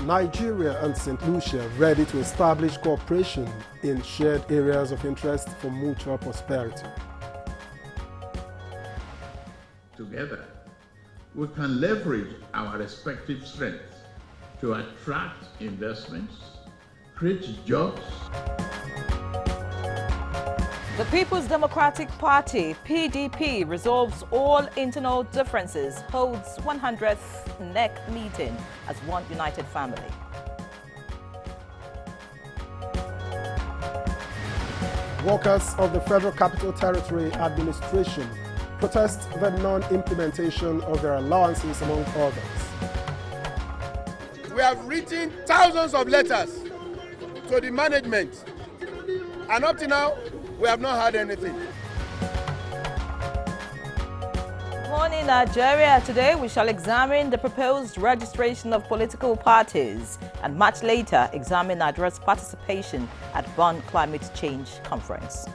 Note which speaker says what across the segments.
Speaker 1: Nigeria and St. Lucia ready to establish cooperation in shared areas of interest for mutual prosperity.
Speaker 2: Together, we can leverage our respective strengths to attract investments, create jobs.
Speaker 3: The People's Democratic Party, PDP, resolves all internal differences, holds 100th NEC meeting as one united family.
Speaker 1: Workers of the Federal Capital Territory Administration protest the non-implementation of their allowances, among others.
Speaker 4: We have written thousands of letters to the management, and up to now, we have not heard anything.
Speaker 3: Morning, Nigeria. Today we shall examine the proposed registration of political parties and much later examine address participation at Bonn Climate Change Conference.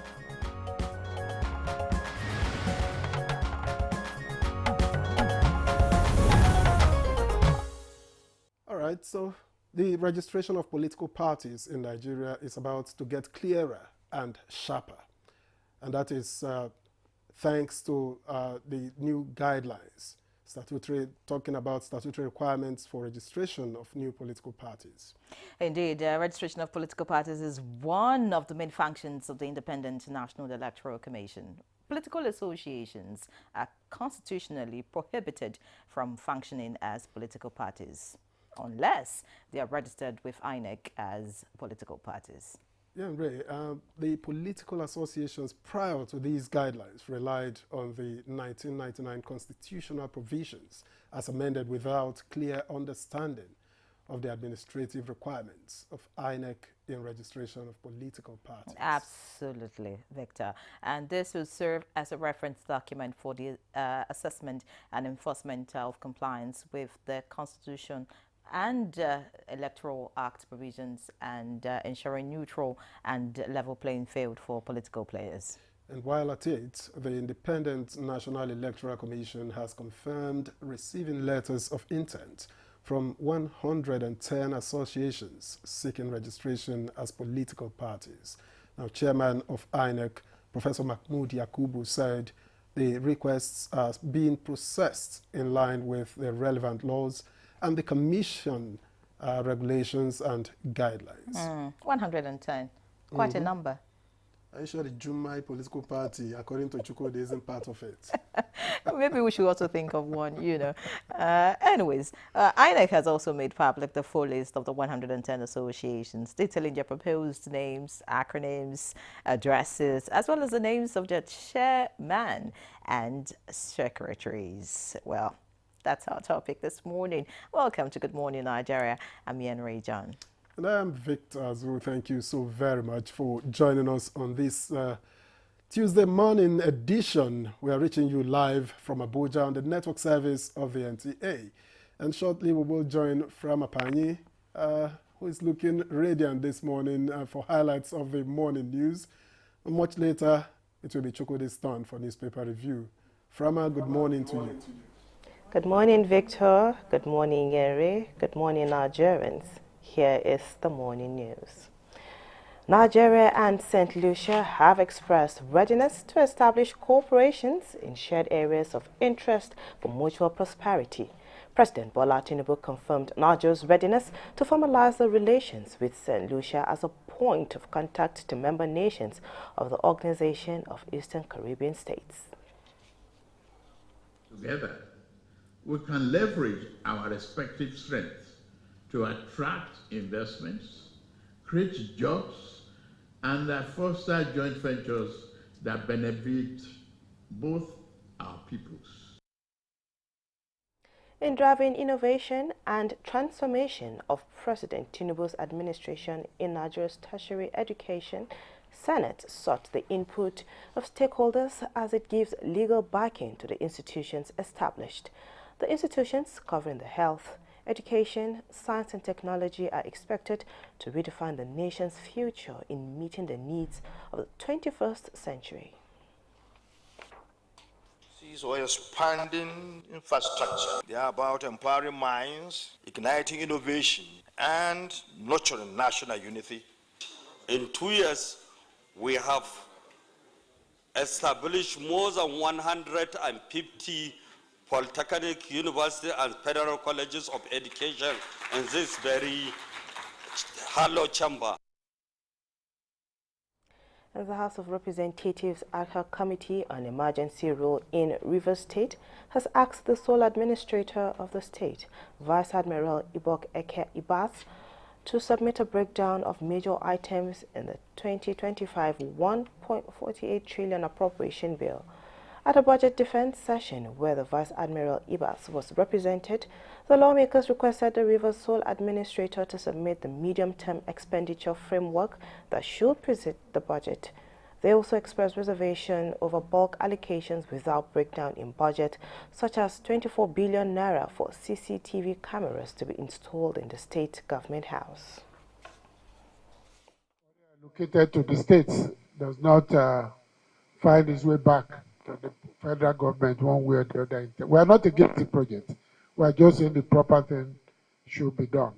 Speaker 1: All right, so the registration of political parties in Nigeria is about to get clearer and sharper. And that is thanks to the new guidelines, talking about statutory requirements for registration of new political parties.
Speaker 3: Indeed, registration of political parties is one of the main functions of the Independent National Electoral Commission. Political associations are constitutionally prohibited from functioning as political parties unless they are registered with INEC as political parties.
Speaker 1: Yeah, Ray, the political associations prior to these guidelines relied on the 1999 constitutional provisions as amended without clear understanding of the administrative requirements of INEC in registration of political parties.
Speaker 3: Absolutely, Victor. And this will serve as a reference document for the assessment and enforcement of compliance with the Constitution and Electoral Act provisions and ensuring neutral and level playing field for political players.
Speaker 1: And while at it, the Independent National Electoral Commission has confirmed receiving letters of intent from 110 associations seeking registration as political parties. Now, Chairman of INEC, Professor Mahmood Yakubu, said the requests are being processed in line with the relevant laws and the Commission regulations and guidelines.
Speaker 3: 110, quite a number.
Speaker 1: Are you sure the Jumai political party, according to Chukwudi, isn't part of it?
Speaker 3: Maybe we should also think of one, you know. Anyways, INEC has also made public the full list of the 110 associations, detailing their proposed names, acronyms, addresses, as well as the names of their chairman and secretaries. Well, that's our topic this morning. Welcome to Good Morning Nigeria. I'm Ian Ray John.
Speaker 1: And I am Victor Azu. Thank you so very much for joining us on this Tuesday morning edition. We are reaching you live from Abuja on the network service of the NTA. And shortly we will join Frama Pani, who is looking radiant this morning for highlights of the morning news. And much later, it will be Chukwudi's turn for newspaper review. Frama, good morning to you.
Speaker 5: Good morning, Victor. Good morning, Yeri. Good morning, Nigerians. Here is the morning news. Nigeria and St. Lucia have expressed readiness to establish corporations in shared areas of interest for mutual prosperity. President Bola Tinubu confirmed Nigeria's readiness to formalize the relations with St. Lucia as a point of contact to member nations of the Organization of Eastern Caribbean States.
Speaker 2: Together, we can leverage our respective strengths to attract investments, create jobs, and foster joint ventures that benefit both our peoples.
Speaker 5: In driving innovation and transformation of President Tinubu's administration in Nigeria's tertiary education, Senate sought the input of stakeholders as it gives legal backing to the institutions established. The institutions covering the health, education, science and technology are expected to redefine the nation's future in meeting the needs of the 21st century.
Speaker 6: Or expanding infrastructure. They are about empowering minds, igniting innovation, and nurturing national unity. In 2 years, we have established more than 150 polytechnic universities and federal colleges of education in this very hollow chamber.
Speaker 5: The House of Representatives ad hoc committee on emergency rule in Rivers State has asked the sole administrator of the state, Vice Admiral Ibok Eke Ibas, to submit a breakdown of major items in the 2025 1.48 trillion appropriation bill. At a budget defense session where the Vice Admiral Ibas was represented, the lawmakers requested the Rivers sole administrator to submit the medium-term expenditure framework that should present the budget. They also expressed reservation over bulk allocations without breakdown in budget, such as 24 billion naira for CCTV cameras to be installed in the state government house.
Speaker 7: Allocated to the states does not find its way back to the federal government one way or the other. We are not against the project. We are just saying the proper thing should be done.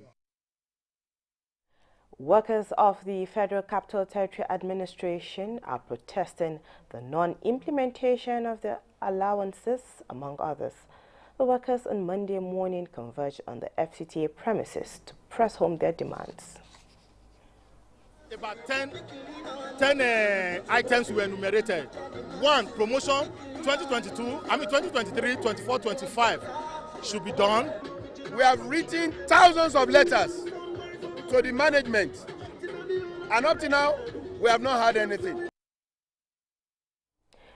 Speaker 5: Workers of the Federal Capital Territory Administration are protesting the non-implementation of the allowances, among others. The workers on Monday morning converged on the FCTA premises to press home their demands.
Speaker 4: About 10 items were enumerated. One, promotion 2023, 24, 25 should be done. We have written thousands of letters to the management, and up to now, we have not had anything.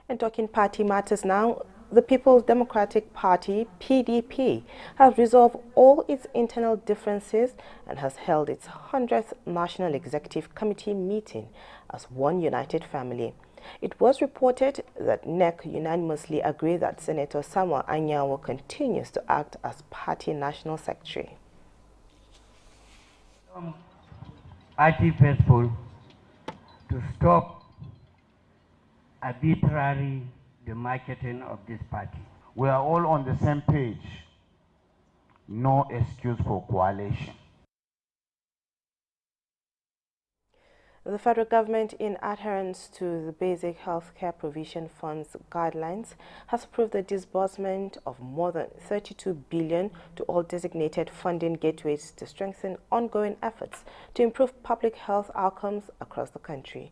Speaker 5: And talking party matters now, the People's Democratic Party, PDP, has resolved all its internal differences and has held its 100th National Executive Committee meeting as one united family. It was reported that NEC unanimously agreed that Senator Samuel Anyanwu continues to act as party national secretary.
Speaker 8: Party faithful to stop arbitrary demarketing of this party.
Speaker 9: We are all on the same page. No excuse for coalition.
Speaker 5: The federal government, in adherence to the Basic Healthcare Provision Fund's guidelines, has approved the disbursement of more than 32 billion to all designated funding gateways to strengthen ongoing efforts to improve public health outcomes across the country.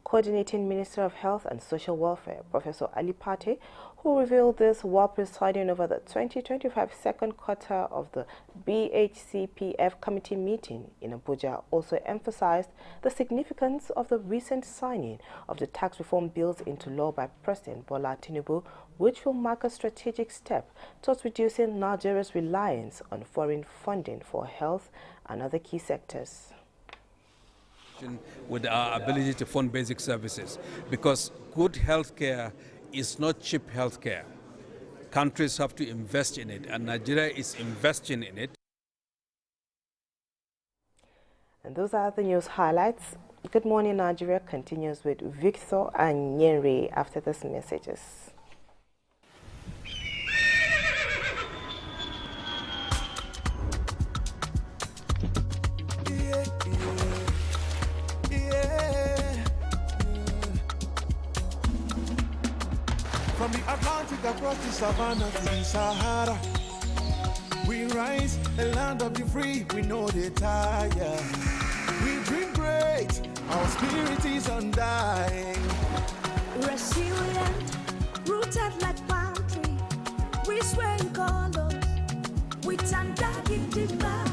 Speaker 5: Coordinating Minister of Health and Social Welfare, Professor Ali Pate, who revealed this while presiding over the 2025 second quarter of the BHCPF committee meeting in Abuja, also emphasized the significance of the recent signing of the tax reform bills into law by President Bola Tinubu, which will mark a strategic step towards reducing Nigeria's reliance on foreign funding for health and other key sectors.
Speaker 10: With our ability to fund basic services, because good healthcare is not cheap healthcare. Countries have to invest in it, and Nigeria is investing in it.
Speaker 5: And those are the news highlights. Good Morning Nigeria continues with Victor and Nyenre after these messages.
Speaker 11: From the Atlantic across the savannah to the Sahara, we rise, the land of the free, we know they tire. We dream great, our spirit is undying.
Speaker 12: Resilient, rooted like palm tree, we sway in colors, with undying demand,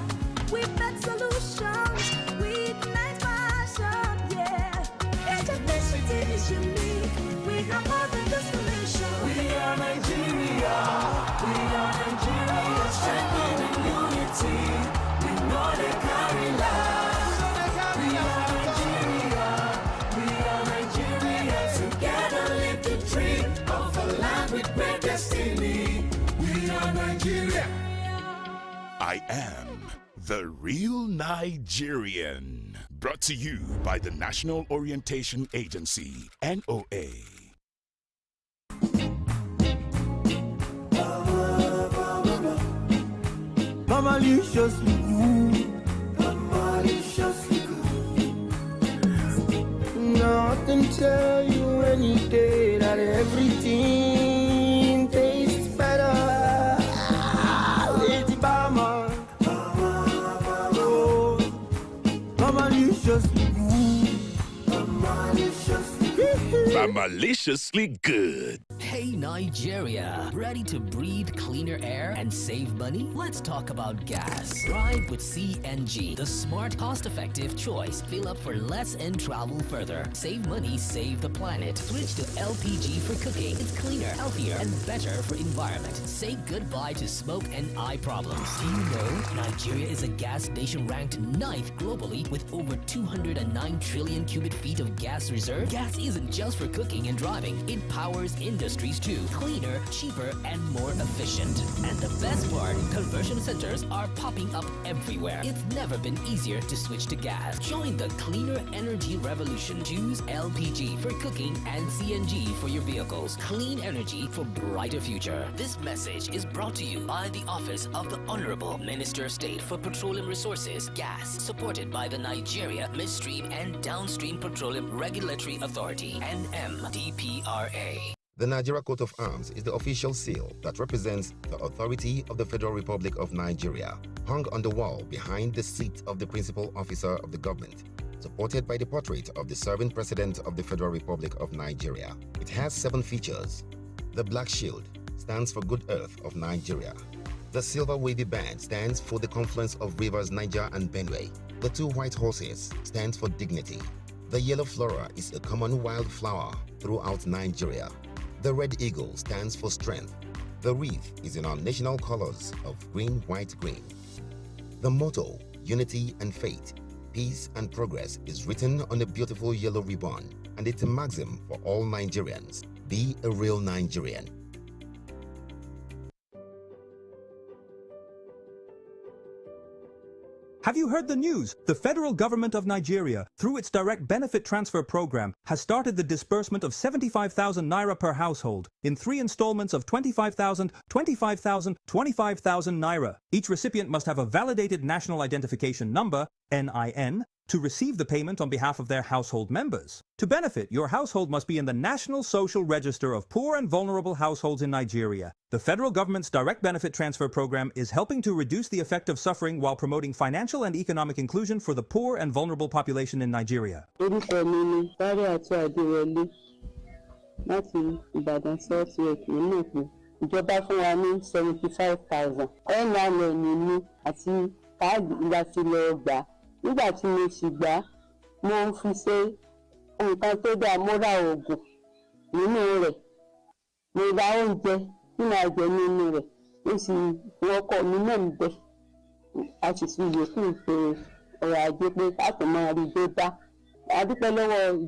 Speaker 12: we make solutions, we ignite passion, yeah. Education is unique, we have more than just solutions. We are Nigeria, strengthening unity, we know they carry lives. We are Nigeria, together live the dream of a land with great destiny. We are Nigeria.
Speaker 13: I am the real Nigerian. Brought to you by the National Orientation Agency, NOA.
Speaker 11: Mama, you just maliciously good. Now I can tell you any day that everything tastes better. Lady Bama, oh, maliciously good, maliciously good.
Speaker 13: Maliciously good.
Speaker 14: Hey Nigeria, ready to breathe cleaner air and save money? Let's talk about gas. Drive with CNG, the smart, cost-effective choice. Fill up for less and travel further. Save money, save the planet. Switch to LPG for cooking. It's cleaner, healthier, and better for environment. Say goodbye to smoke and eye problems. Do you know Nigeria is a gas nation ranked 9th globally with over 209 trillion cubic feet of gas reserve? Gas isn't just for cooking and driving. It powers industries too. Cleaner, cheaper, and more efficient. And the best part, conversion centers are popping up everywhere. It's never been easier to switch to gas. Join the cleaner energy revolution. Choose LPG for cooking and CNG for your vehicles. Clean energy for brighter future. This message is brought to you by the Office of the Honorable Minister of State for Petroleum Resources, Gas, supported by the Nigeria Midstream and Downstream Petroleum Regulatory Authority, NMDPRA.
Speaker 15: The Nigeria Coat of Arms is the official seal that represents the authority of the Federal Republic of Nigeria, hung on the wall behind the seat of the principal officer of the government, supported by the portrait of the serving President of the Federal Republic of Nigeria. It has 7 features. The black shield stands for Good Earth of Nigeria. The silver wavy band stands for the confluence of rivers Niger and Benue. The 2 white horses stands for dignity. The yellow flora is a common wildflower throughout Nigeria. The red eagle stands for strength. The wreath is in our national colors of green, white, green. The motto, unity and faith, peace and progress, is written on a beautiful yellow ribbon, and it's a maxim for all Nigerians. Be a real Nigerian.
Speaker 16: Have you heard the news? The federal government of Nigeria, through its direct benefit transfer program, has started the disbursement of 75,000 naira per household in 3 installments of 25,000, 25,000, 25,000 naira. Each recipient must have a validated national identification number, NIN, to receive the payment on behalf of their household members. To benefit, your household must be in the National Social Register of Poor and Vulnerable Households in Nigeria. The federal government's direct benefit transfer program is helping to reduce the effect of suffering while promoting financial and economic inclusion for the poor and vulnerable population in Nigeria.
Speaker 17: Ìjọba fún wa ní 75,000. NIN mi àti káàdì láti lọ gbà. Nígbà tí mo sì gbà, mo ń fi ṣe nǹkan tó dáa, mo ra oògùn nínú rẹ̀. Mo ra oúnjẹ tí màá jẹ nínú rẹ̀. Mo sì wọkọ̀ mi náà ń bẹ. A sì fi yòókù ṣe ọ̀rọ̀ ajé pé ká tó máa rí gbé bá. A dúpẹ́ lọ́wọ́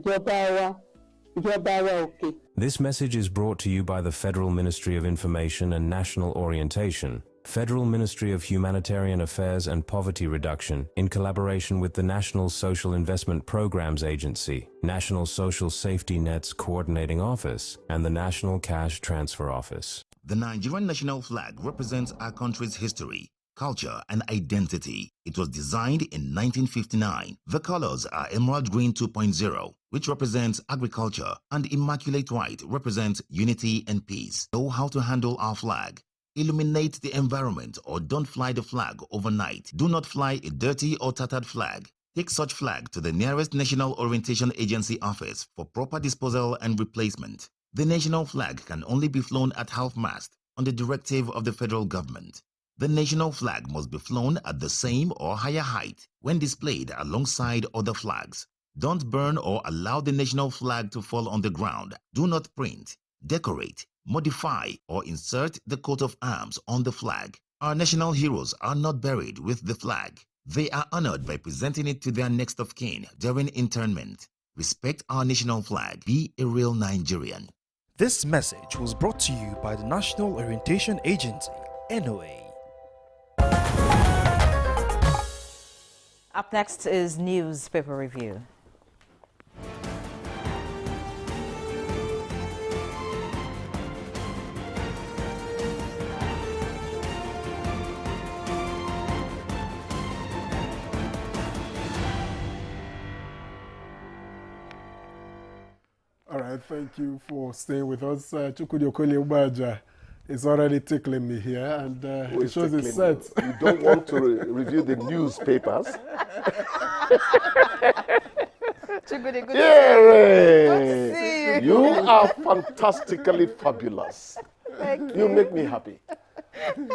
Speaker 17: ìjọba wa òkè.
Speaker 18: This message is brought to you by the Federal Ministry of Information and National Orientation, Federal Ministry of Humanitarian Affairs and Poverty Reduction, in collaboration with the National Social Investment Programs Agency, National Social Safety Nets Coordinating Office, and the National Cash Transfer Office.
Speaker 15: The Nigerian national flag represents our country's history, culture, and identity. It was designed in 1959. The colors are Emerald Green 2.0, which represents agriculture, and Immaculate White represents unity and peace. Know how to handle our flag. Illuminate the environment or don't fly the flag overnight. Do not fly a dirty or tattered flag. Take such flag to the nearest National Orientation Agency office for proper disposal and replacement. The national flag can only be flown at half-mast on the directive of the federal government. The national flag must be flown at the same or higher height when displayed alongside other flags. Don't burn or allow the national flag to fall on the ground. Do not print, decorate, modify, or insert the coat of arms on the flag. Our national heroes are not buried with the flag. They are honored by presenting it to their next of kin during interment. Respect our national flag. Be a real Nigerian.
Speaker 19: This message was brought to you by the National Orientation Agency, NOA.
Speaker 3: Up next is Newspaper Review.
Speaker 1: All right, thank you for staying with us. Chukwudi Okolie Ubaja is already tickling me here, and it shows his set.
Speaker 20: You don't want to review the newspapers.
Speaker 3: Chukwudi, good
Speaker 20: Yeah,
Speaker 3: to see you.
Speaker 20: you are fantastically fabulous.
Speaker 3: Thank
Speaker 20: You make me happy.
Speaker 1: And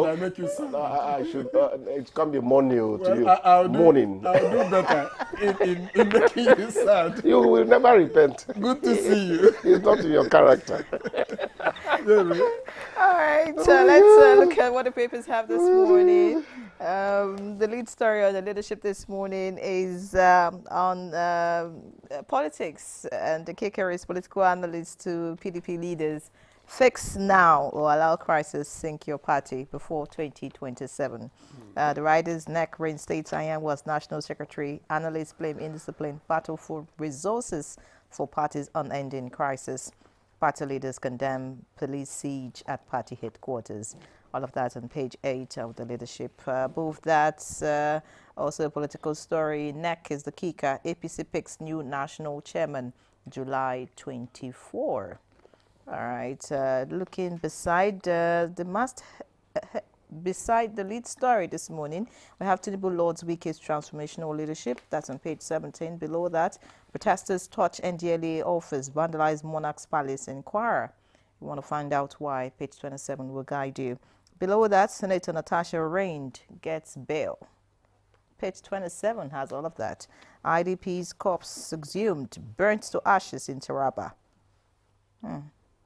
Speaker 1: I make you sad.
Speaker 20: I should. It can be morning to
Speaker 1: Well,
Speaker 20: you.
Speaker 1: I'll
Speaker 20: Morning.
Speaker 1: I'll do better in making you sad.
Speaker 20: You will never repent.
Speaker 1: Good to see you.
Speaker 20: It's not in your character.
Speaker 3: All right, so let's look at what the papers have this morning. The lead story on the leadership this morning is on politics, and the kicker is political analysts to PDP leaders. Fix now or allow crisis sink your party before 2027. The riders neck reinstates Anyan was national secretary. Analysts blame indiscipline, battle for resources for party's unending crisis. Party leaders condemn police siege at party headquarters. All of that on page 8 of the leadership. Above that, also a political story. NEC is the kicker. APC picks new national chairman, July 24. All right, looking beside beside the lead story this morning, we have Tinubu Lord's Wike's transformational leadership. That's on page 17. Below that, protesters touch NDLA office, vandalize Monarch's Palace in Kwara. You want to find out why? Page 27 will guide you. Below that, Senator Natasha Rained gets bail. Page 27 has all of that. IDP's corpse exhumed, burnt to ashes in Taraba.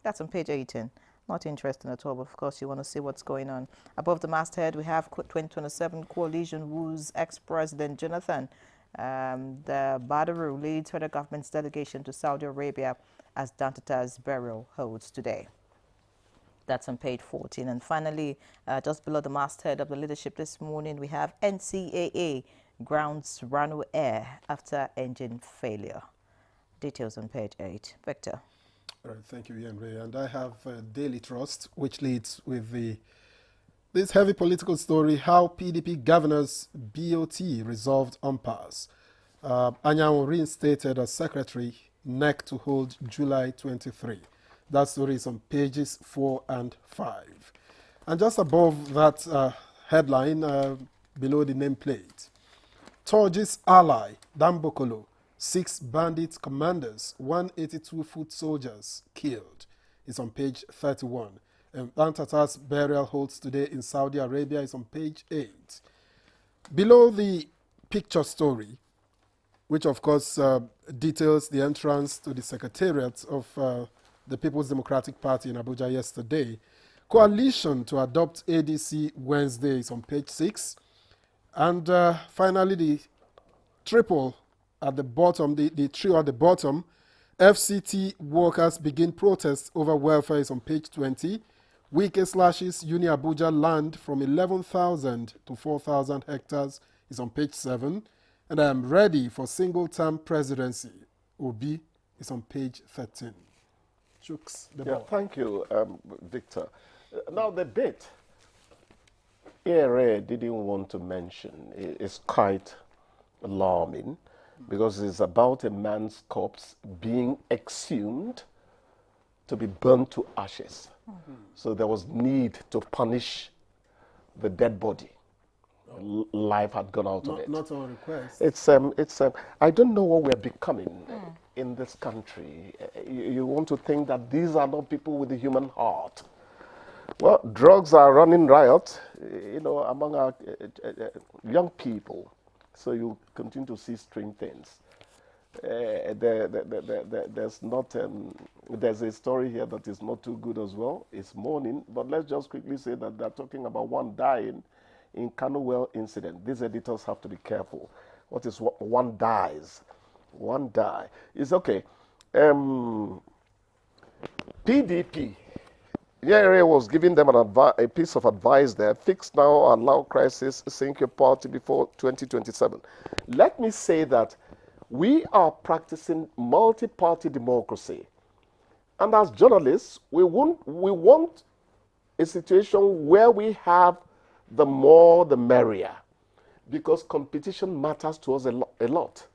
Speaker 3: That's on page 18. Not interesting at all, but of course you want to see what's going on. Above the masthead, we have 2027 coalition woos ex-President Jonathan. The Badaru leads federal government's delegation to Saudi Arabia as Dantata's burial holds today. That's on page 14. And finally, just below the masthead of the leadership this morning, we have NCAA grounds Rano Air after engine failure. Details on page 8. Victor.
Speaker 1: All right, thank you, Ian Ray. And I have Daily Trust, which leads with this heavy political story, how PDP governors BOT resolved impasse. Anyanwu reinstated as secretary, NEC to hold July 23. That story is on pages 4 and 5. And just above that headline, below the nameplate, Torji's ally, Dambokolo, 6 bandit commanders, 182 foot soldiers killed. It's on page 31. And Dantata's burial holds today in Saudi Arabia is on page 8. Below the picture story, which of course details the entrance to the secretariat of the People's Democratic Party in Abuja yesterday, coalition to adopt ADC Wednesday is on page 6. And finally, the triple at the bottom, the trio at the bottom, FCT workers begin protests over welfare is on page 20. Wike slashes Uni Abuja land from 11,000 to 4,000 hectares is on page 7. And I am ready for single-term presidency. Obi is on page 13. Chooks, the ball.
Speaker 20: Thank you, Victor. Now the bit ERA didn't want to mention is quite alarming, because it's about a man's corpse being exhumed to be burnt to ashes. So there was need to punish the dead body. Life had gone out of it.
Speaker 1: Not on request.
Speaker 20: It's I don't know what we're becoming in this country. You want to think that these are not people with a human heart. Well, drugs are running riot, among our young people. So you continue to see strange things. There's a story here that is not too good as well. It's mourning, but let's just quickly say that they're talking about one dying in Canowell incident. These editors have to be careful. What is one dies? One die. It's okay. PDP. The area was giving them a piece of advice there. Fix now, allow crisis, sink your party before 2027. Let me say that we are practicing multi-party democracy. And as journalists, we want a situation where we have the more the merrier, because competition matters to us a lot.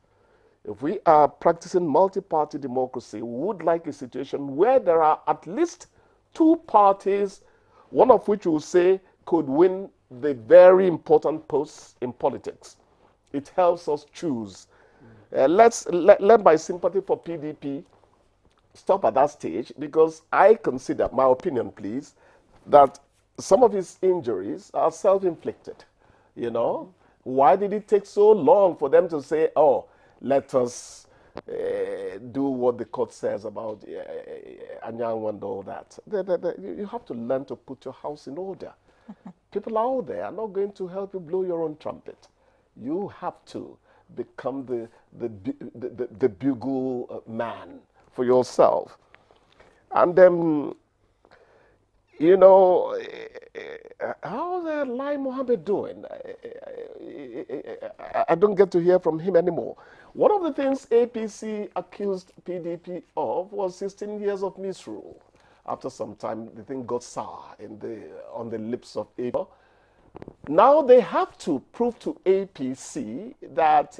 Speaker 20: If we are practicing multi-party democracy, we would like a situation where there are at least two parties, one of which we will say could win the very important posts in politics. It helps us choose. Let my sympathy for PDP stop at that stage, because I consider, my opinion please, that some of his injuries are self-inflicted. You know, why did it take so long for them to say, oh, let us do what the court says about Anyanwu and all that? You have to learn to put your house in order. People out there are not going to help you blow your own trumpet. You have to become the bugle man for yourself. And then, you know, how's Lai Mohammed doing? I don't get to hear from him anymore. One of the things APC accused PDP of was 16 years of misrule. After some time, the thing got sour on the lips of APC. Now they have to prove to APC that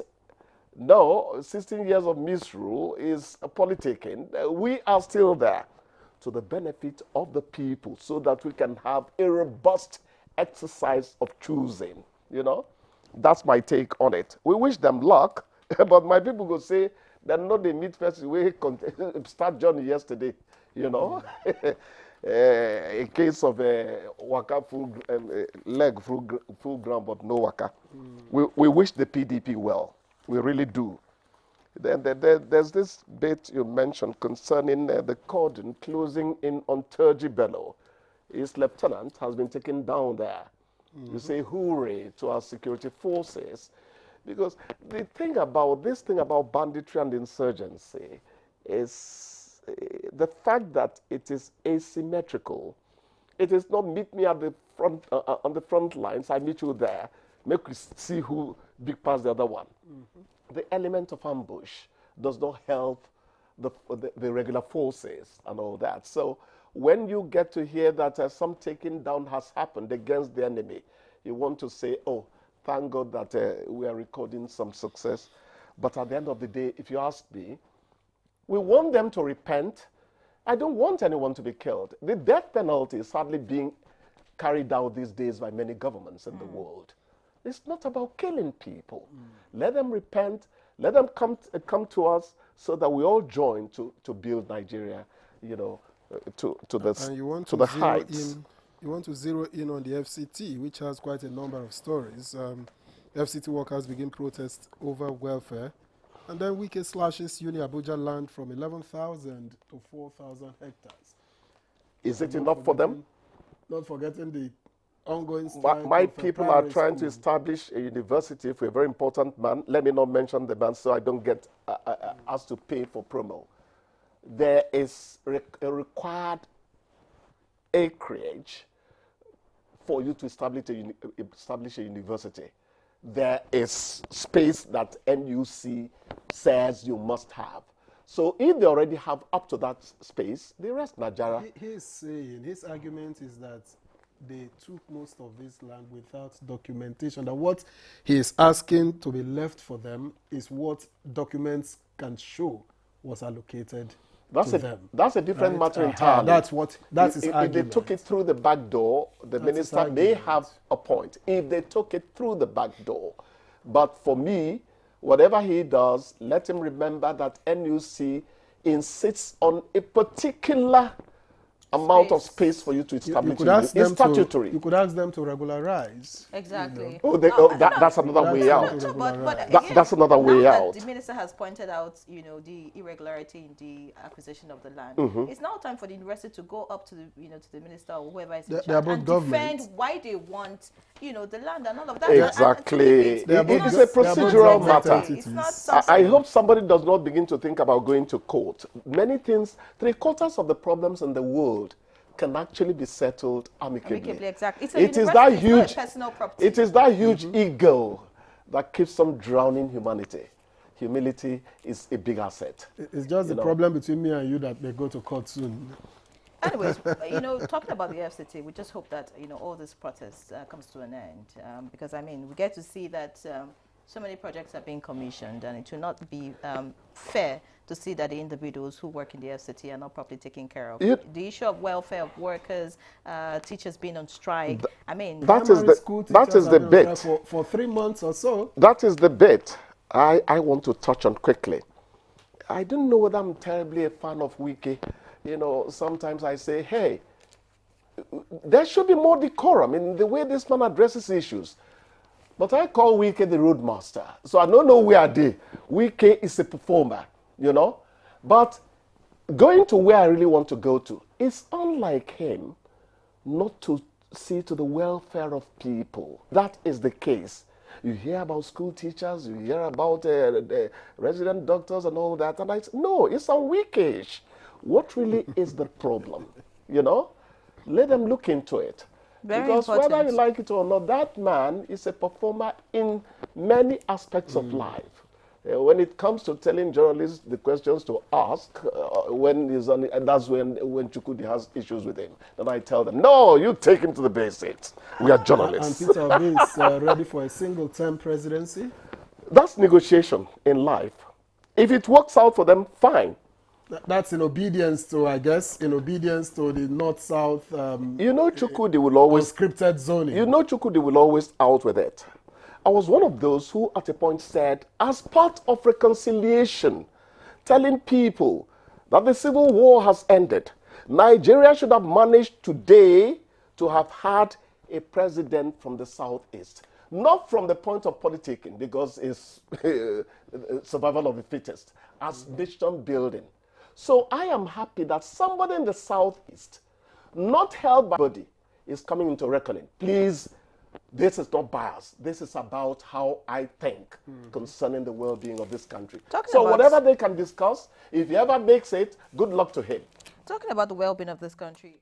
Speaker 20: no, 16 years of misrule is politicking. We are still there to the benefit of the people so that we can have a robust exercise of choosing, you know. That's my take on it. We wish them luck, but my people will say they're not the meat first way start journey yesterday, you know. A case of waka full leg full ground but no waka. We wish the PDP well. We really do. Then there's this bit you mentioned concerning the cordon closing in on Turji Bello. His lieutenant has been taken down there. You say hooray to our security forces. Because the thing about banditry and insurgency is the fact that it is asymmetrical. It is not meet me at the front on the front lines. I meet you there. Make we see who big past the other one. The element of ambush does not help the regular forces and all that. So when you get to hear that some taking down has happened against the enemy, you want to say, oh, thank God that we are recording some success. But at the end of the day, if you ask me, we want them to repent. I don't want anyone to be killed. The death penalty is hardly being carried out these days by many governments in the world. It's not about killing people. Let them repent. Let them come to us so that we all join to build Nigeria, you know, to the heights.
Speaker 1: You want to zero in on the FCT, which has quite a number of stories. FCT workers begin protest over welfare, and then Wike slashes Uni Abuja land from 11,000 to 4,000 hectares.
Speaker 20: Is it enough for them?
Speaker 1: Not forgetting the ongoing
Speaker 20: my people are trying to establish a university for a very important man. Let me not mention the man so I don't get asked to pay for promo. There is a required acreage for you to establish a university. There is space that NUC says you must have. So if they already have up to that space, the rest, Najara.
Speaker 1: His argument is that they took most of this land without documentation. That what he is asking to be left for them is what documents can show was allocated to them.
Speaker 20: That's a different matter entirely.
Speaker 1: That's his argument.
Speaker 20: If they took it through the back door, the minister may have a point. If they took it through the back door. But for me, whatever he does, let him remember that NUC insists on a particular amount of space for you to establish. It's statutory.
Speaker 1: You could ask them to regularize.
Speaker 3: Exactly.
Speaker 20: You know? That's another way out. That's another way out.
Speaker 3: The minister has pointed out, you know, the irregularity in the acquisition of the land. It's now time for the university to go up to the, you know, to the minister or whoever is in charge and defend why they want, you know, the land and all of that.
Speaker 20: Exactly. It is a procedural matter.
Speaker 3: It's not
Speaker 20: I hope somebody does not begin to think about going to court. Many things, 3/4 of the problems in the world can actually be settled amicably.
Speaker 3: Exactly.
Speaker 20: It is that huge ego that keeps them drowning humanity. Humility is a big asset.
Speaker 1: It's just the problem between me and you that they go to court soon.
Speaker 3: Anyways, you know, talking about the FCT, we just hope that, you know, all this protest comes to an end. Because, I mean, we get to see that So many projects are being commissioned, and it will not be fair to see that the individuals who work in the FCT are not properly taken care of. The issue of welfare of workers, teachers being on strike. I mean,
Speaker 20: that is the bit.
Speaker 1: For 3 months or so.
Speaker 20: That is the bit I want to touch on quickly. I don't know whether I'm terribly a fan of Wike. You know, sometimes I say, hey, there should be more decorum in the way this man addresses issues. But I call Wike the roadmaster. So I don't know where they. Wike is a performer, you know. But going to where I really want to go to, it's unlike him not to see to the welfare of people. That is the case. You hear about school teachers, you hear about resident doctors and all that. And I say, no, it's on Wike. What really is the problem? You know? Let them look into it. Because whether you like it or not, that man is a performer in many aspects of life. When it comes to telling journalists the questions to ask, when he's on, and that's when Chukwudi has issues with him. Then I tell them, no, you take him to the basics. We are journalists.
Speaker 1: And Peter Obi is ready for a single-term presidency?
Speaker 20: That's negotiation in life. If it works out for them, fine.
Speaker 1: That's in obedience to, I guess, in obedience to the North-South.
Speaker 20: You know, Chukwudi will always
Speaker 1: scripted zoning.
Speaker 20: You know, Chukwudi will always out with it. I was one of those who, at a point, said, as part of reconciliation, telling people that the civil war has ended, Nigeria should have managed today to have had a president from the southeast. Not from the point of politicking, because it's survival of the fittest, as nation building. So I am happy that somebody in the southeast, not held by body, is coming into reckoning. Please, this is not bias. This is about how I think concerning the well-being of this country. So whatever they can discuss, if he ever makes it, good luck to him.
Speaker 3: Talking about the well-being of this country,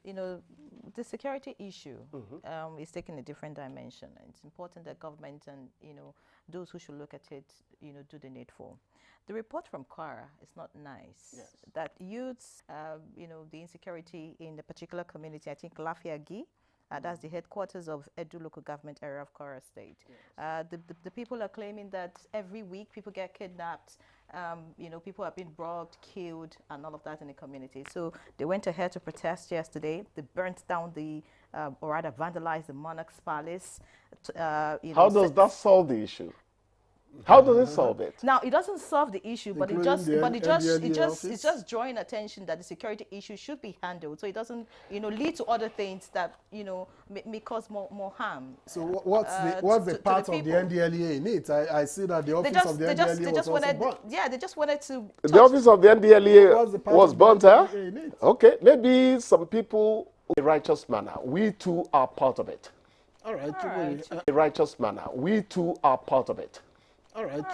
Speaker 3: you know, the security issue is taking a different dimension. It's important that government and, you know, those who should look at it, you know, do the needful. The report from Kwara is not nice. Yes. That youths, you know, the insecurity in the particular community, I think Lafiagi, that's the headquarters of Edu local government area of Kwara State. Yes. The people are claiming that every week people get kidnapped, you know, people have been robbed, killed, and all of that in the community. So they went ahead to protest yesterday. They burnt down the, or rather vandalized the Monarch's Palace. You
Speaker 20: How does that solve the issue? How does it solve it?
Speaker 3: Now, it doesn't solve the issue, but it's just drawing attention that the security issue should be handled, so it doesn't, you know, lead to other things that, you know, may cause more harm.
Speaker 1: So what's the part of the NDLEA in it? I see that the office of the NDLEA was also burnt.
Speaker 3: Yeah, they just wanted to.
Speaker 20: The office of the NDLEA was burnt, huh? Okay, maybe some people in a righteous manner. We too are part of it.
Speaker 1: All right.
Speaker 20: A righteous manner. We too are part of it.
Speaker 1: All right,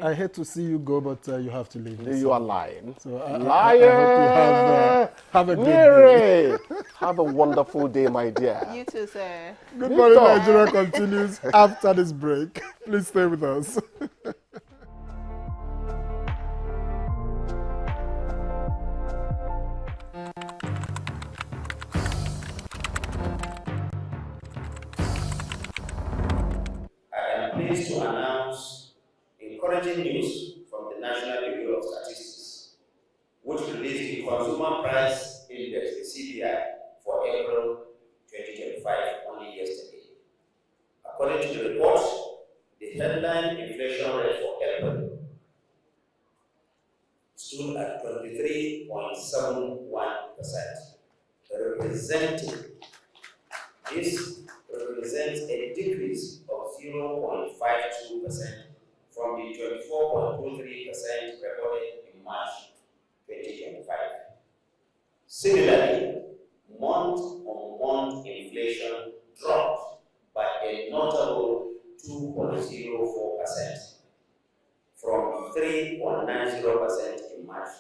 Speaker 1: I hate to see you go, but you have to leave.
Speaker 20: You are lying.
Speaker 1: So
Speaker 20: Liar!
Speaker 1: I hope you have a good day.
Speaker 20: Have a wonderful day, my dear.
Speaker 3: You too, sir.
Speaker 1: Good Morning Nigeria continues after this break. Please stay with us.
Speaker 21: Pleased to announce encouraging news from the National Bureau of Statistics, which released the Consumer Price Index, the CPI, for April 2025 only yesterday. According to the report, the headline inflation rate for April stood at 23.71%, This represents a decrease of 0.52% from the 24.23% recorded in March 2025. Similarly, month-on-month inflation dropped by a notable 2.04% from 3.90% in March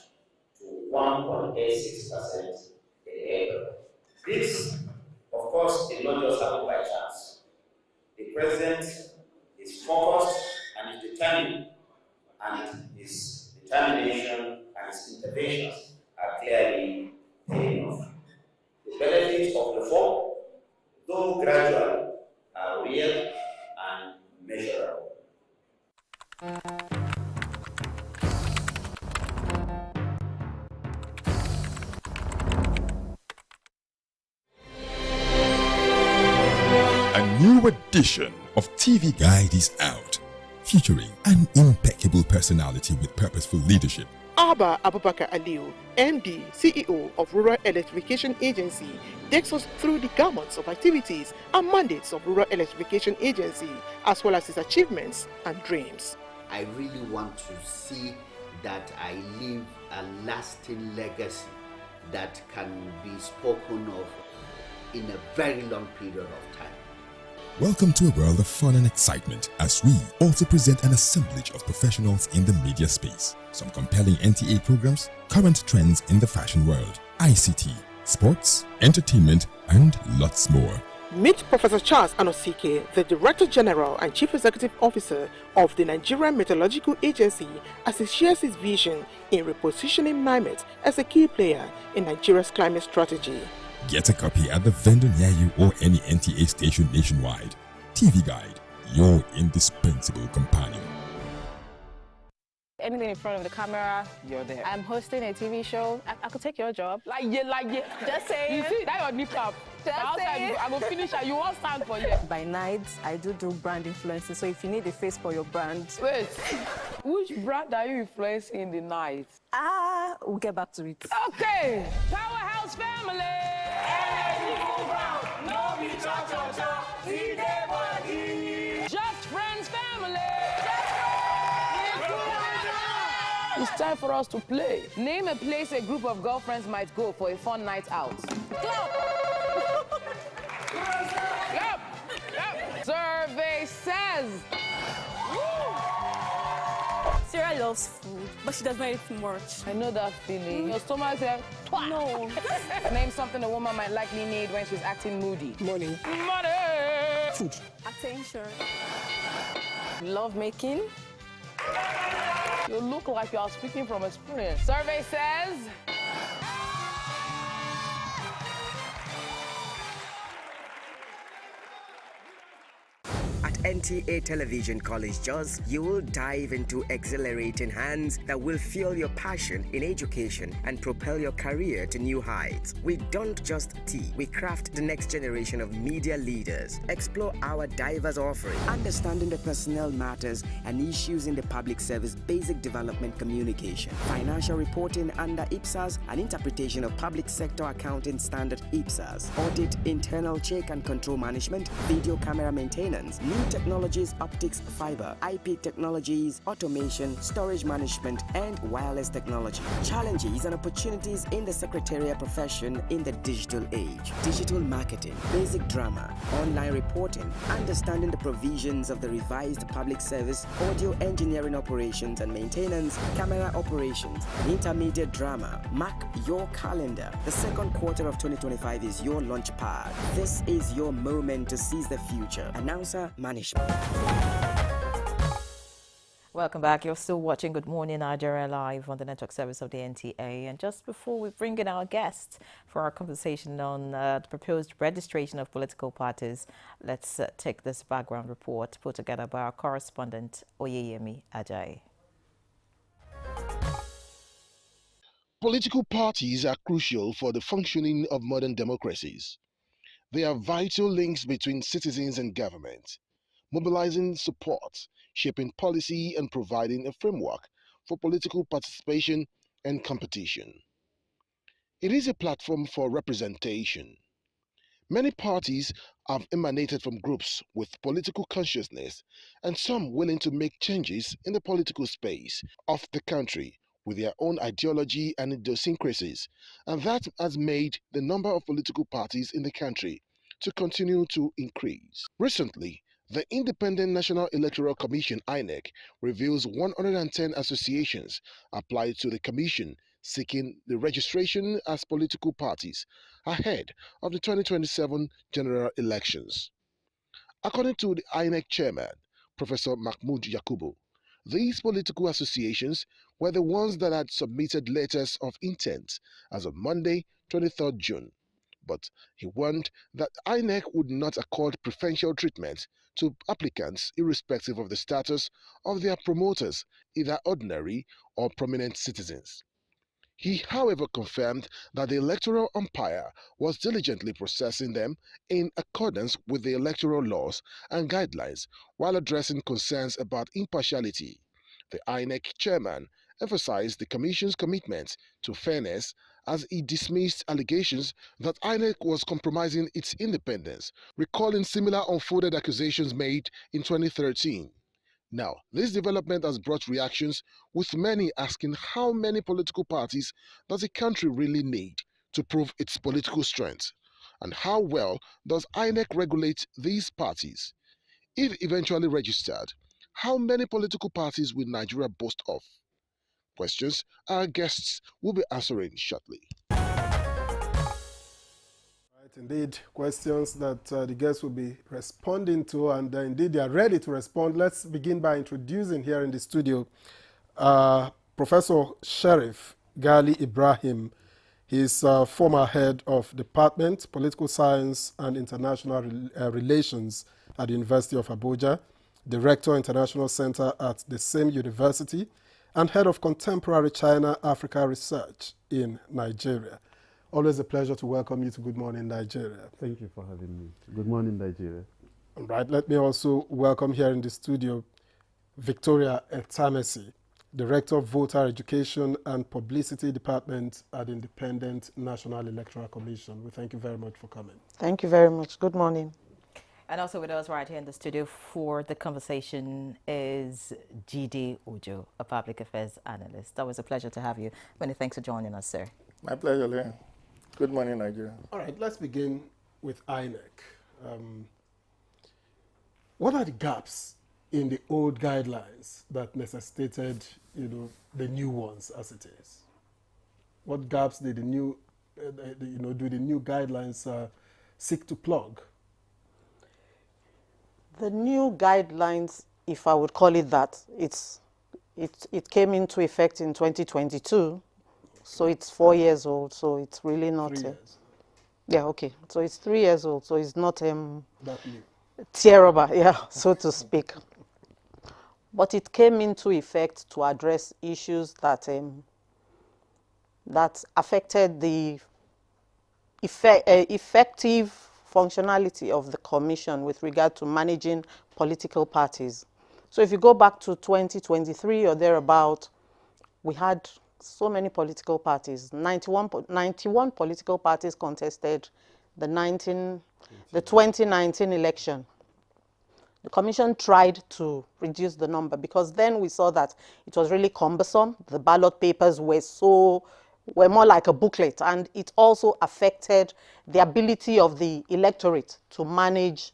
Speaker 21: to 1.86% in April. This, of course, did not just happen by chance. The President is focused and is determined, and his determination and his interventions are clearly paying off. The benefits of reform, though gradual, are real and measurable.
Speaker 2: edition of TV Guide is out, featuring an impeccable personality with purposeful leadership.
Speaker 22: Abba Abubakar Aliu, MD, CEO of Rural Electrification Agency, takes us through the gamut of activities and mandates of Rural Electrification Agency, as well as its achievements and dreams.
Speaker 23: I really want to see that I leave a lasting legacy that can be spoken of in a very long period of time.
Speaker 2: Welcome to a world of fun and excitement as we also present an assemblage of professionals in the media space. Some compelling NTA programs, current trends in the fashion world, ICT, sports, entertainment, and lots more.
Speaker 22: Meet Professor Charles Anosike, the Director General and Chief Executive Officer of the Nigerian Meteorological Agency, as he shares his vision in repositioning NIMET as a key player in Nigeria's climate strategy.
Speaker 2: Get a copy at the vendor near you or any NTA station nationwide. TV Guide, your indispensable companion.
Speaker 24: Anything in front of the camera,
Speaker 25: you're there.
Speaker 24: I'm hosting a TV show. I could take your job.
Speaker 25: Like yeah.
Speaker 24: Just saying.
Speaker 25: You see, that your nip up.
Speaker 24: Just saying.
Speaker 25: I will finish and you won't stand for you.
Speaker 24: By night, I do brand influencing. So if you need a face for your brand.
Speaker 25: Wait, which brand are you influencing in the night?
Speaker 24: We'll get back to it.
Speaker 25: Okay. Powerhouse family. Just Friends family. It's time for us to play. Name a place a group of girlfriends might go for a fun night out. Yep. Survey says.
Speaker 24: Sarah loves food, but she does not eat much.
Speaker 25: I know that feeling. Your stomach says,
Speaker 24: no.
Speaker 25: Name something a woman might likely need when she's acting moody.
Speaker 22: Money.
Speaker 25: Food.
Speaker 24: Attention. Love making.
Speaker 25: You look like you are speaking from experience. Survey says.
Speaker 26: At NTA Television College JOS, you will dive into exhilarating hands that will fuel your passion in education and propel your career to new heights. We don't just teach, we craft the next generation of media leaders. Explore our diverse offering, understanding the personnel matters and issues in the public service, basic development communication, financial reporting under IPSAS, and interpretation of public sector accounting standard IPSAS, audit, internal check and control management, video camera maintenance, new technologies, optics, fiber, IP technologies, automation, storage management, and wireless technology. Challenges and opportunities in the secretarial profession in the digital age. Digital marketing, basic drama, online reporting, understanding the provisions of the revised public service, audio engineering operations and maintenance, camera operations, and intermediate drama. Mark your calendar. The second quarter of 2025 is your launch pad. This is your moment to seize the future. Announcer Management.
Speaker 3: Welcome back. You're still watching Good Morning Nigeria live on the network service of the NTA. And just before we bring in our guests for our conversation on the proposed registration of political parties, let's take this background report put together by our correspondent Oyeyemi Ajayi.
Speaker 27: Political parties are crucial for the functioning of modern democracies. They are vital links between citizens and government, mobilizing support, shaping policy, and providing a framework for political participation and competition. It is a platform for representation. Many parties have emanated from groups with political consciousness and some willing to make changes in the political space of the country with their own ideology and idiosyncrasies, and that has made the number of political parties in the country to continue to increase. Recently, the Independent National Electoral Commission (INEC) reveals 110 associations applied to the commission seeking the registration as political parties ahead of the 2027 general elections. According to the INEC chairman, Professor Mahmoud Yakubu, these political associations were the ones that had submitted letters of intent as of Monday, 23rd June. But he warned that INEC would not accord preferential treatment to applicants irrespective of the status of their promoters, either ordinary or prominent citizens. He, however, confirmed that the electoral umpire was diligently processing them in accordance with the electoral laws and guidelines while addressing concerns about impartiality. The INEC chairman emphasized the Commission's commitment to fairness as he dismissed allegations that INEC was compromising its independence, recalling similar unfounded accusations made in 2013. Now, this development has brought reactions, with many asking how many political parties does a country really need to prove its political strength, and how well does INEC regulate these parties? If eventually registered, how many political parties will Nigeria boast of? Questions our guests will be answering shortly.
Speaker 1: Indeed, questions that the guests will be responding to, and indeed they are ready to respond. Let's begin by introducing here in the studio Professor Sheriff Ghali Ibrahim. He's former head of Department, Political Science and International Relations at the University of Abuja, Director, International Center at the same university, and head of Contemporary China-Africa Research in Nigeria. Always a pleasure to welcome you to Good Morning Nigeria.
Speaker 4: Thank you for having me. Good morning, Nigeria.
Speaker 1: All right, let me also welcome here in the studio Victoria Etamesi, Director of Voter Education and Publicity Department at the Independent National Electoral Commission. We thank you very much for coming.
Speaker 5: Thank you very much. Good morning.
Speaker 3: And also with us right here in the studio for the conversation is Jide Ojo, a public affairs analyst. Always a pleasure to have you. Many thanks for joining us, sir.
Speaker 6: My pleasure, Leon. Good morning, Nigeria.
Speaker 1: All right, let's begin with INEC. What are the gaps in the old guidelines that necessitated, the new ones as it is? What gaps did the new, do the new guidelines seek to plug?
Speaker 5: The new guidelines, if I would call it that, it came into effect in 2022. So it's 4 years old, so it's really not...
Speaker 1: 3 years.
Speaker 5: Yeah, okay. So it's 3 years old, so it's not
Speaker 1: that new.
Speaker 5: terrible, yeah, so to speak. But it came into effect to address issues that that affected the effective functionality of the Commission with regard to managing political parties. So if you go back to 2023 or thereabout, we had so many political parties. 91 political parties contested the 2019 election. The Commission tried to reduce the number because then we saw that it was really cumbersome. The ballot papers were more like a booklet, and it also affected the ability of the electorate to manage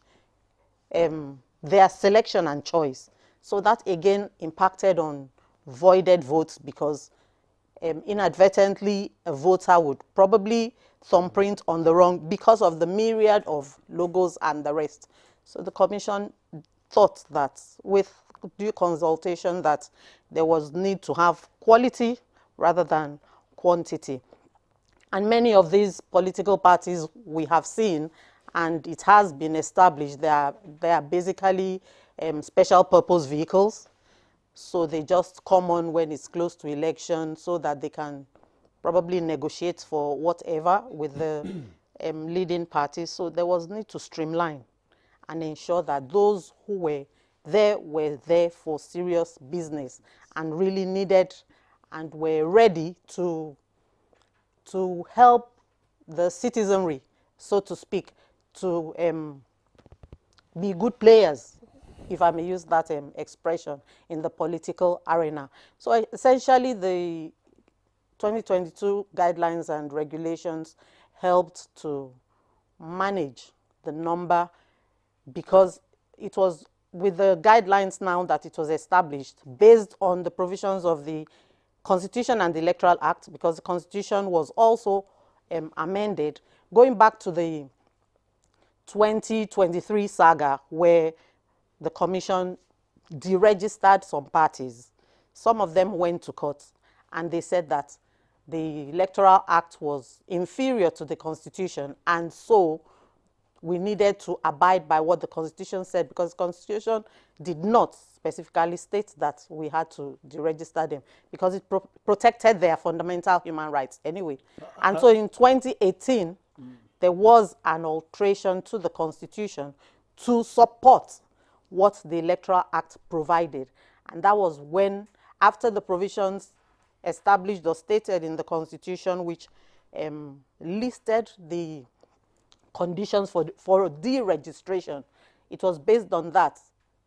Speaker 5: their selection and choice. So that again impacted on voided votes because inadvertently a voter would probably thumbprint on the wrong because of the myriad of logos and the rest. So the Commission thought that with due consultation that there was need to have quality rather than quantity. And many of these political parties we have seen, and it has been established, they are basically special purpose vehicles. So they just come on when it's close to election so that they can probably negotiate for whatever with the leading parties. So there was need to streamline and ensure that those who were there for serious business and really needed and were ready to help the citizenry, so to speak, to be good players, if I may use that expression, in the political arena. So essentially the 2022 guidelines and regulations helped to manage the number because it was with the guidelines now that it was established based on the provisions of the Constitution and the Electoral Act, because the Constitution was also amended, going back to the 2023 saga where the Commission deregistered some parties. Some of them went to court and they said that the Electoral Act was inferior to the Constitution, and so we needed to abide by what the Constitution said because the Constitution did not specifically states that we had to deregister them because it protected their fundamental human rights anyway. And so in 2018, there was an alteration to the Constitution to support what the Electoral Act provided. And that was when, after the provisions established or stated in the Constitution, which listed the conditions for deregistration, it was based on that.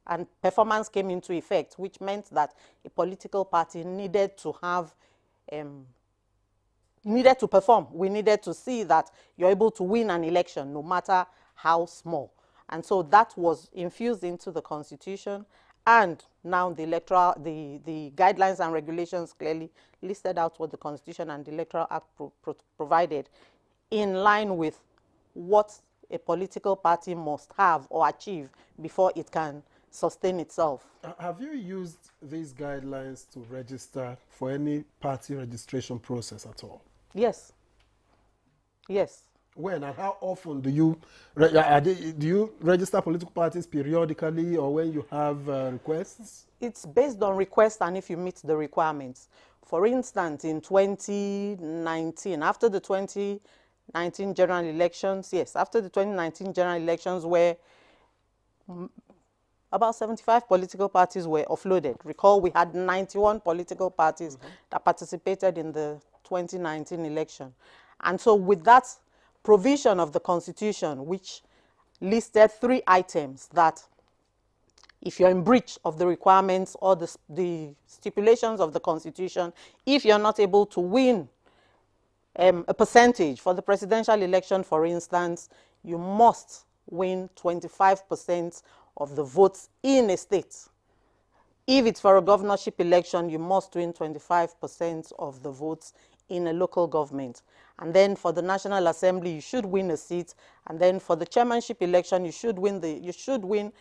Speaker 5: And performance came into effect, which meant that a political party needed to have, needed to perform. We needed to see that you're able to win an election, no matter how small. And so that was infused into the Constitution. And now the the guidelines and regulations clearly listed out what the Constitution and the Electoral Act provided, in line with what a political party must have or achieve before it can sustain itself.
Speaker 1: Have you used these guidelines to register for any party registration process at all?
Speaker 5: Yes. Yes.
Speaker 1: When and how often do you register political parties periodically or when you have requests? It's
Speaker 5: based on requests and if you meet the requirements. For instance, in 2019, after the 2019 general elections, yes, after the 2019 general elections where about 75 political parties were offloaded. Recall we had 91 political parties that participated in the 2019 election. And so with that provision of the Constitution, which listed 3 items that if you're in breach of the requirements or the stipulations of the Constitution, if you're not able to win a percentage for the presidential election, for instance, you must win 25% of the votes in a state. If it's for a governorship election, you must win 25% of the votes in a local government. And then for the National Assembly, you should win a seat. And then for the chairmanship election, you should win the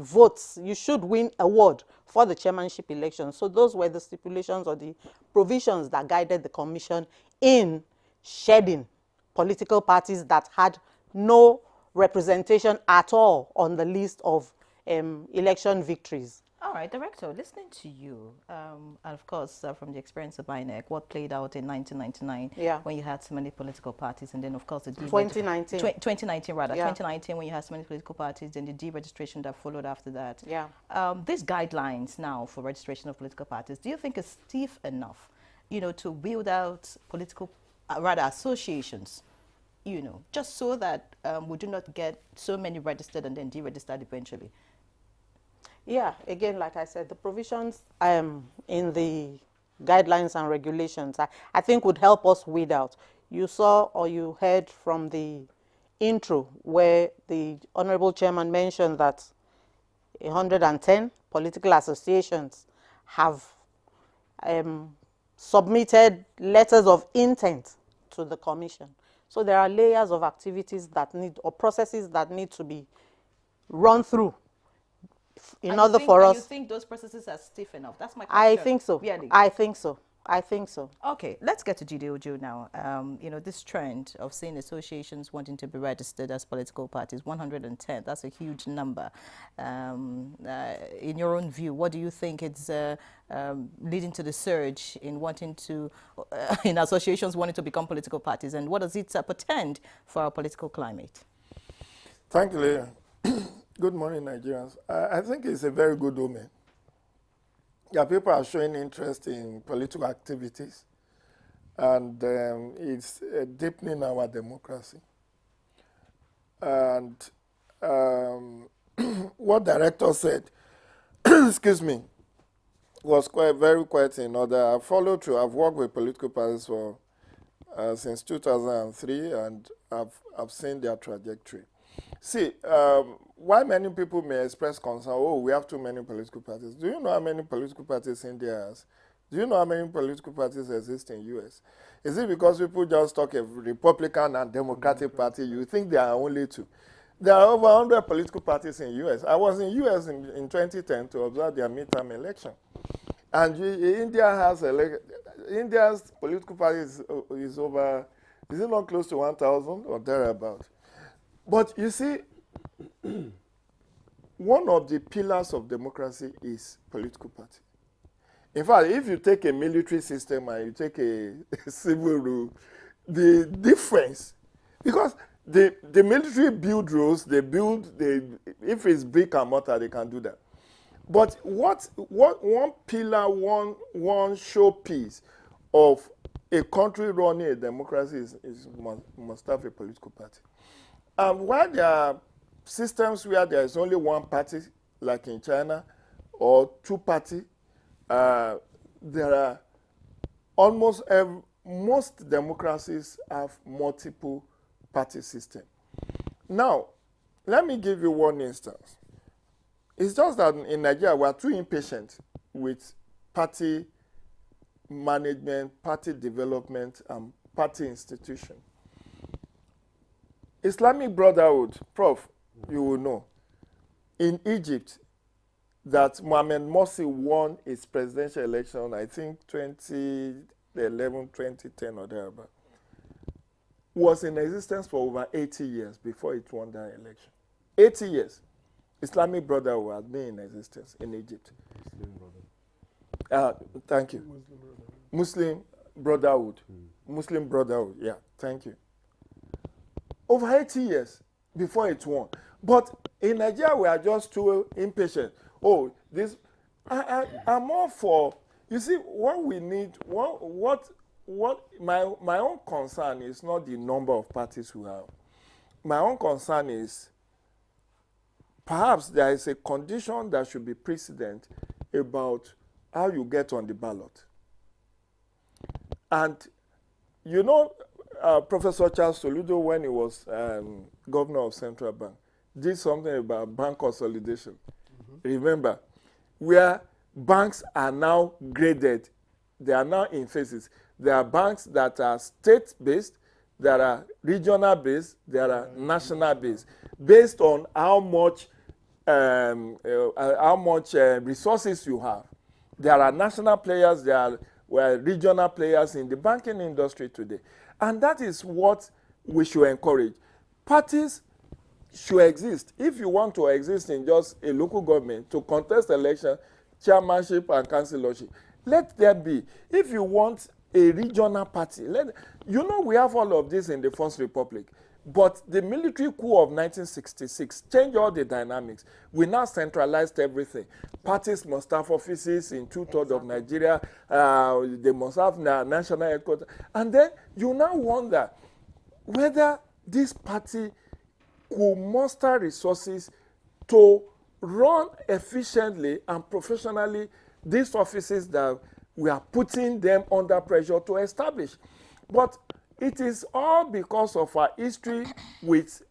Speaker 5: votes. You should win a ward for the chairmanship election. So those were the stipulations or the provisions that guided the Commission in shedding political parties that had no representation at all on the list of election victories.
Speaker 3: All right, Director, listening to you, and of course, from the experience of INEC, what played out in 1999 when you had so many political parties, and then, of course, the
Speaker 5: 2019.
Speaker 3: 2019, rather. 2019, when you had so many political parties, then the deregistration that followed after that.
Speaker 5: Yeah.
Speaker 3: These guidelines now for registration of political parties, do you think is stiff enough, to build out political, rather, associations, just so that we do not get so many registered and then deregistered eventually?
Speaker 5: Yeah, again, like I said, the provisions in the guidelines and regulations, I think would help us weed out. You saw or you heard from the intro where the Honorable Chairman mentioned that 110 political associations have submitted letters of intent to the Commission. So there are layers of activities that need, or processes that need to be run through in order for us.
Speaker 3: You think those processes are stiff enough? That's my
Speaker 5: I
Speaker 3: question.
Speaker 5: think so.
Speaker 3: Really?
Speaker 5: I think so. I think so.
Speaker 3: Okay, let's get to Jide Ojo now. This trend of seeing associations wanting to be registered as political parties, 110, that's a huge number. In your own view, what do you think it's leading to the surge in wanting to, in associations wanting to become political parties, and what does it portend for our political climate?
Speaker 6: Thank you, Leah. Good morning, Nigerians. I think it's a very good omen. Yeah, people are showing interest in political activities, and it's deepening our democracy. And what Director said, excuse me, was very quite in order. I've followed through. I've worked with political parties for since 2003, and I've seen their trajectory. See, why many people may express concern, oh, we have too many political parties. Do you know how many political parties India has? Do you know how many political parties exist in US? Is it because people just talk of Republican and Democratic Party, you think there are only 2? There are over 100 political parties in US. I was in US in 2010 to observe their midterm election. And India's political party is over, is it not close to 1,000 or thereabout? But you see, one of the pillars of democracy is political party. In fact, if you take a military system and you take a civil rule, the difference, because the military build rules, if it's brick and mortar, they can do that. But what one pillar, one showpiece of a country running a democracy is must have a political party. While there are systems where there is only one party, like in China, or two party, there are most democracies have multiple party system. Now, let me give you one instance. It's just that in Nigeria, we are too impatient with party management, party development, and party institution. Islamic Brotherhood, Prof, you will know, in Egypt, that Mohamed Morsi won his presidential election, I think 2011, 2010 or thereabout, was in existence for over 80 years before it won that election. 80 years. Islamic Brotherhood had been in existence in Egypt. Thank you. Muslim Brotherhood. Muslim Brotherhood, yeah, thank you. Over 80 years before it won. But in Nigeria, we are just too impatient. Oh, this, I'm all for, you see, what we need, what my own concern is not the number of parties we have. My own concern is perhaps there is a condition that should be precedent about how you get on the ballot. And you know, Professor Charles Soludo, when he was governor of Central Bank, did something about bank consolidation. Remember, where banks are now graded, they are now in phases. There are banks that are state-based, there are regional-based, there are national-based, based on how much resources you have. There are national players, there are regional players in the banking industry today. And that is what we should encourage. Parties should exist. If you want to exist in just a local government to contest election, chairmanship and councillorship, let there be. If you want a regional party, you know we have all of this in the First Republic. But the military coup of 1966 changed all the dynamics. We now centralized everything. Parties must have offices in 2/3 of Nigeria. They must have national headquarters. And then you now wonder whether this party could muster resources to run efficiently and professionally these offices that we are putting them under pressure to establish. But it is all because of our history with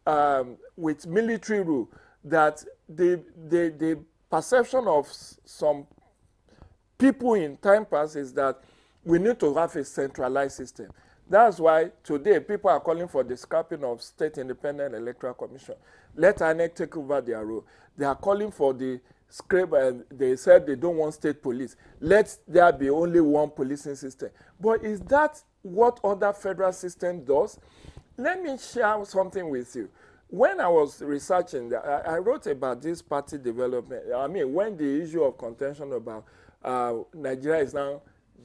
Speaker 6: military rule that the perception of some people in time past is that we need to have a centralized system. That's why today people are calling for the scrapping of State Independent Electoral Commission. Let INEC take over their role. They are calling for the scrap, and they said they don't want state police. Let there be only one policing system. But is that what other federal system does? Let me share something with you. When I was researching, I wrote about this party development. I mean, when the issue of contention about Nigeria is now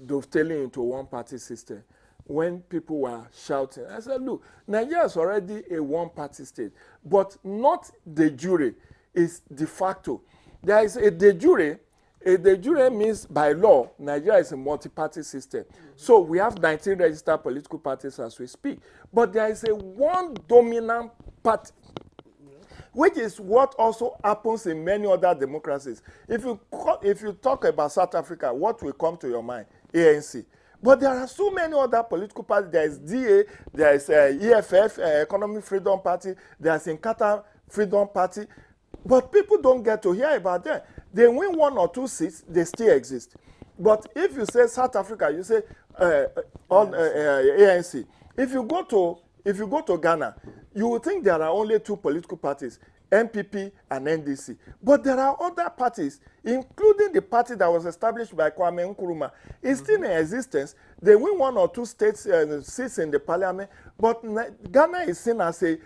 Speaker 6: dovetailing into one party system, when people were shouting, I said, look, Nigeria is already a one-party state, but not de jure, it's de facto. There is a de jure. A de jure means by law, Nigeria is a multi-party system. So we have 19 registered political parties as we speak. But there is a one dominant party, which is what also happens in many other democracies. If you talk about South Africa, what will come to your mind? ANC. But there are so many other political parties. There is DA, there is EFF, Economic Freedom Party, there is Inkatha Freedom Party. But people don't get to hear about them. They win 1 or 2 seats, they still exist. But if you say South Africa, you say ANC. If you go to Ghana, you will think there are only 2 political parties, NPP and NDC. But there are other parties, including the party that was established by Kwame Nkrumah. It's still in existence. They win 1 or 2 seats in the parliament. But Ghana is seen as a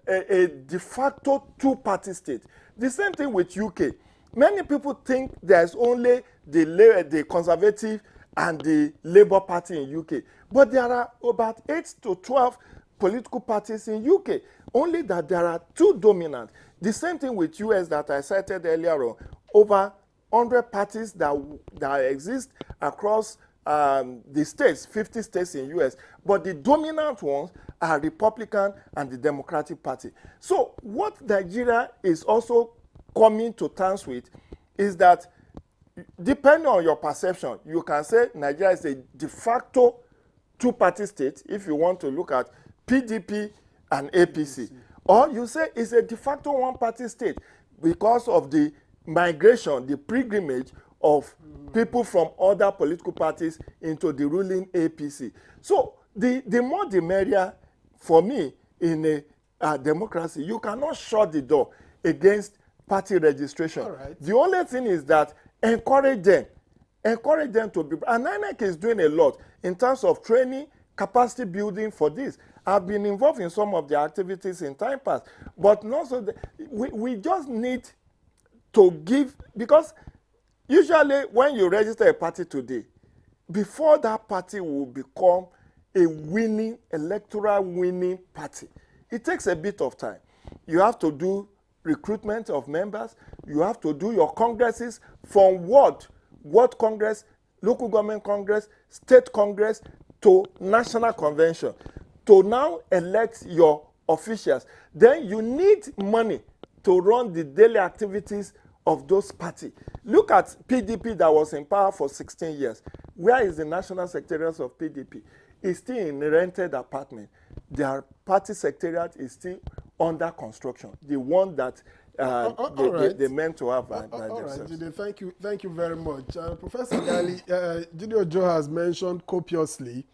Speaker 6: de facto 2-party state. The same thing with UK. Many people think there's only the Conservative and the Labour Party in UK. But there are about 8 to 12 political parties in UK. Only that there are 2 dominant. The same thing with US that I cited earlier on. Over 100 parties that exist across the states, 50 states in US. But the dominant ones are Republican and the Democratic Party. So what Nigeria is also coming to terms with is that, depending on your perception, you can say Nigeria is a de facto 2-party state if you want to look at PDP and APC. Or you say it's a de facto 1-party state because of the migration, the pilgrimage of people from other political parties into the ruling APC. So the more the merrier for me in a democracy. You cannot shut the door against party registration. Right. The only thing is that encourage them to be, and INEC is doing a lot in terms of training, capacity building for this. I've been involved in some of the activities in time past, but not so we just need to give, because usually when you register a party today, before that party will become a winning, electoral winning party, it takes a bit of time. You have to do recruitment of members. You have to do your congresses from ward congress, local government congress, state congress, to national convention, to now elect your officials. Then you need money to run the daily activities of those parties. Look at PDP that was in power for 16 years. Where is the national secretariat of PDP? It's still in a rented apartment. Their party secretariat is still under construction. The one that they meant to have by themselves.
Speaker 1: Right, Jide, thank you very much. Professor Gali, Jide Ojo has mentioned copiously,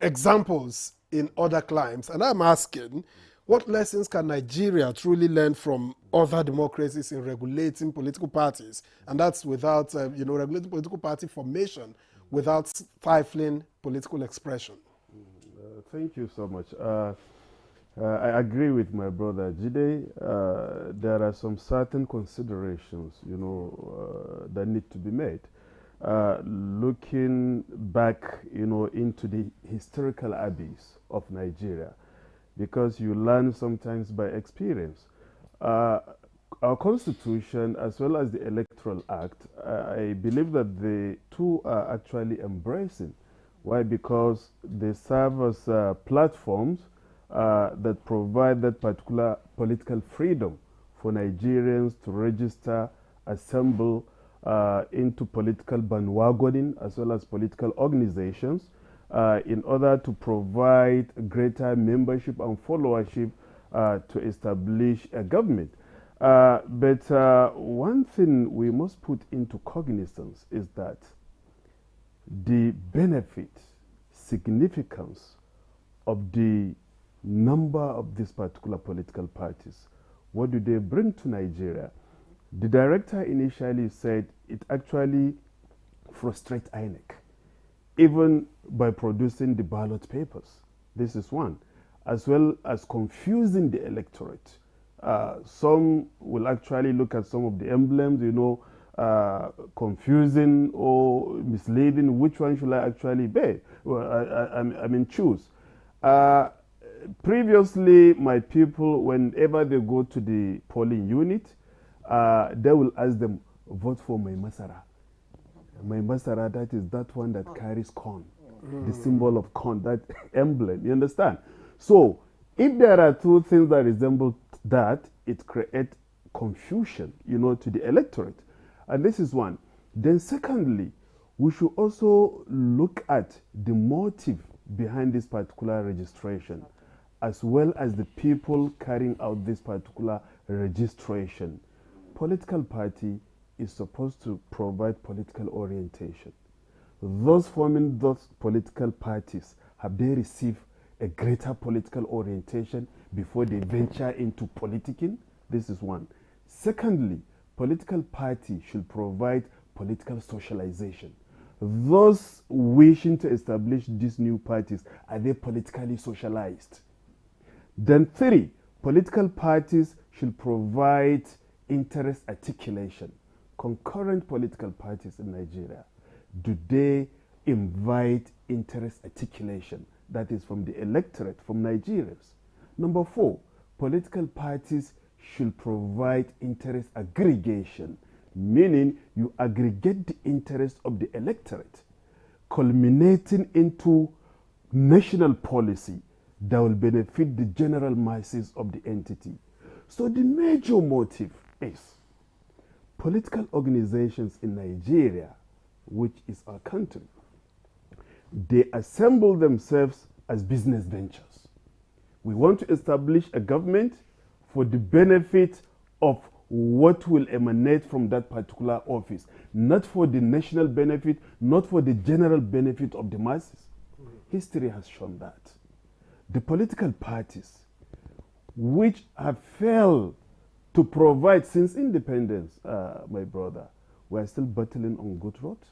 Speaker 1: examples in other climes, and I'm asking, what lessons can Nigeria truly learn from other democracies in regulating political parties? And that's without, regulating political party formation without stifling political expression.
Speaker 4: Thank you so much. I agree with my brother Jide. There are some certain considerations, that need to be made. Looking back, into the historical abyss of Nigeria, because you learn sometimes by experience. Our Constitution, as well as the Electoral Act, I believe that the two are actually embracing. Why? Because they serve as platforms that provide that particular political freedom for Nigerians to register, assemble into political bandwagoning as well as political organizations in order to provide greater membership and followership to establish a government. But one thing we must put into cognizance is that the benefit, significance of the number of these particular political parties, what do they bring to Nigeria? The director initially said it actually frustrates INEC, even by producing the ballot papers. This is one, as well as confusing the electorate. Some will actually look at some of the emblems, confusing or misleading. Which one should I actually be? Well, choose. Previously, my people, whenever they go to the polling unit, they will ask them, vote for my Masara. My Masara, that is that one that carries corn, the symbol of corn, that emblem, you understand? So, if there are two things that resemble that, it creates confusion, to the electorate. And this is one. Then secondly, we should also look at the motive behind this particular registration, as well as the people carrying out this particular registration. Political party is supposed to provide political orientation. Those forming those political parties, have they received a greater political orientation before they venture into politicking? This is one. Secondly, political party should provide political socialization. Those wishing to establish these new parties, are they politically socialized? Then three, Political parties should provide interest articulation. Concurrent political parties in Nigeria, do they invite interest articulation? That is from the electorate, from Nigerians. Number 4, political parties should provide interest aggregation, meaning you aggregate the interest of the electorate, culminating into national policy that will benefit the general masses of the entity. So the major motive is political organizations in Nigeria, which is our country, they assemble themselves as business ventures. We want to establish a government for the benefit of what will emanate from that particular office, not for the national benefit, not for the general benefit of the masses. History has shown that. The political parties, which have failed to provide since independence, my brother, we are still battling on good roads,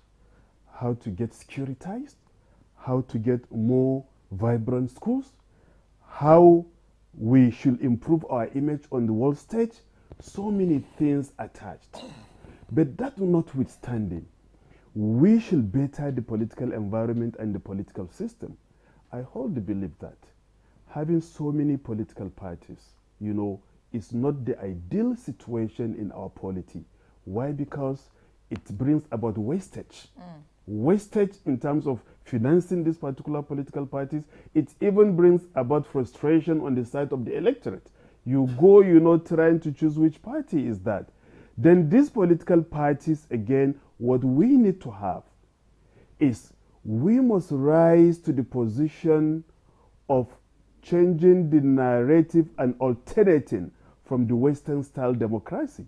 Speaker 4: how to get securitized, how to get more vibrant schools, how we should improve our image on the world stage. So many things attached. But that notwithstanding, we should better the political environment and the political system. I hold the belief that having so many political parties, is not the ideal situation in our polity. Why? Because it brings about wastage. Wastage in terms of financing these particular political parties. It even brings about frustration on the side of the electorate. You go, trying to choose which party is that. Then these political parties, again, what we need to have is we must rise to the position of changing the narrative and alternating from the Western-style democracy.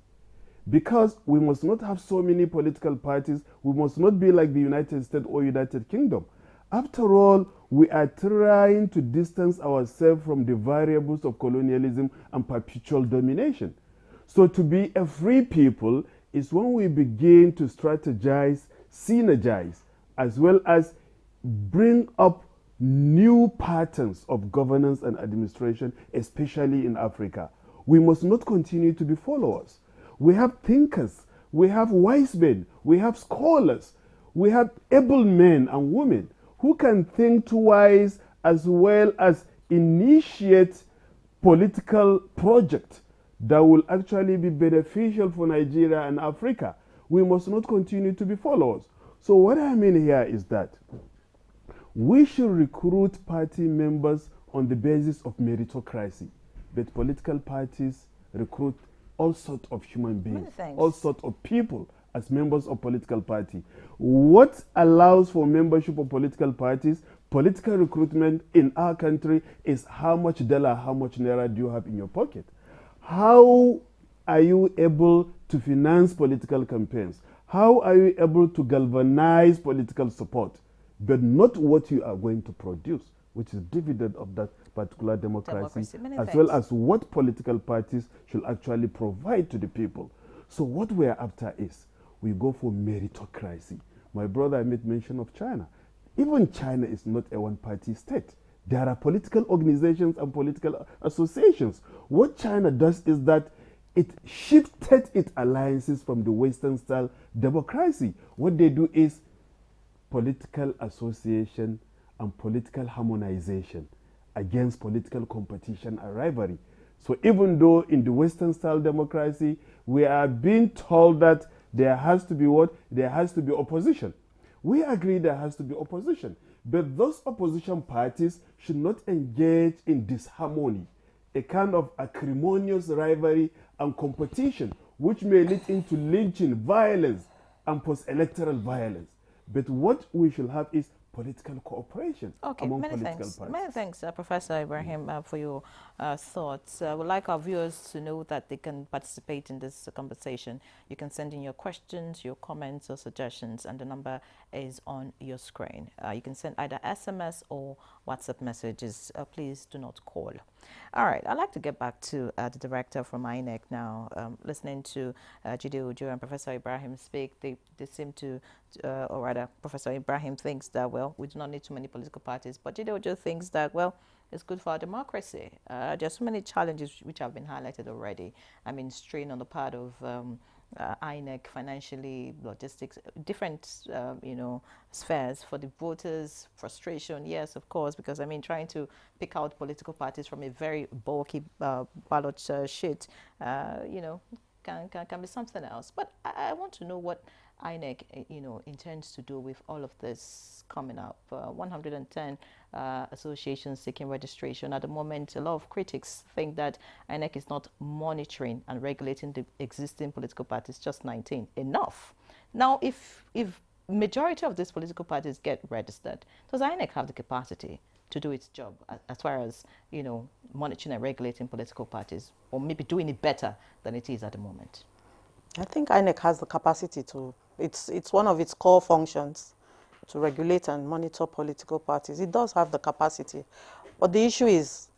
Speaker 4: Because we must not have so many political parties. We must not be like the United States or United Kingdom. After all, we are trying to distance ourselves from the variables of colonialism and perpetual domination. So to be a free people is when we begin to strategize, synergize, as well as bring up new patterns of governance and administration, especially in Africa. We must not continue to be followers. We have thinkers, we have wise men, we have scholars, we have able men and women who can think twice as well as initiate political projects that will actually be beneficial for Nigeria and Africa. We must not continue to be followers. So what I mean here is that we should recruit party members on the basis of meritocracy, but political parties recruit all sorts of human beings, all sorts of people as members of political party. What allows for membership of political parties, political recruitment in our country is how much dollar, how much naira do you have in your pocket? How are you able to finance political campaigns? How are you able to galvanize political support? But not what you are going to produce, which is dividend of that particular democracy as well as what political parties should actually provide to the people. So what we are after is, we go for meritocracy. My brother made mention of China. Even China is not a one-party state. There are political organizations and political associations. What China does is that it shifted its alliances from the Western-style democracy. What they do is political association and political harmonization against political competition and rivalry. So even though in the Western-style democracy, we are being told that there has to be what? There has to be opposition. We agree there has to be opposition. But those opposition parties should not engage in disharmony, a kind of acrimonious rivalry and competition, which may lead into lynching, violence, and post-electoral violence. But what we should have is political cooperation among political parties.
Speaker 3: Many thanks, Professor Ibrahim, for your thoughts. I would like our viewers to know that they can participate in this conversation. You can send in your questions, your comments, or suggestions, and the number is on your screen. You can send either SMS or WhatsApp messages. Please do not call. All right, I'd like to get back to the director from INEC now. Listening to Jide Ojo and Professor Ibrahim speak, they seem to, or rather, Professor Ibrahim thinks that, well, we do not need too many political parties, but Jide Ojo thinks that, well, it's good for our democracy. There's so many challenges which have been highlighted already. I mean, strain on the part of INEC, financially, logistics, different, spheres for the voters, frustration, yes, of course, because, I mean, trying to pick out political parties from a very bulky ballot sheet, can be something else. But I want to know what INEC, intends to do with all of this coming up. 110 associations seeking registration. At the moment, a lot of critics think that INEC is not monitoring and regulating the existing political parties, just 19. Enough. Now, if majority of these political parties get registered, does INEC have the capacity to do its job as far as, monitoring and regulating political parties, or maybe doing it better than it is at the moment?
Speaker 5: I think INEC has the capacity to. It's one of its core functions to regulate and monitor political parties. It does have the capacity. But the issue is,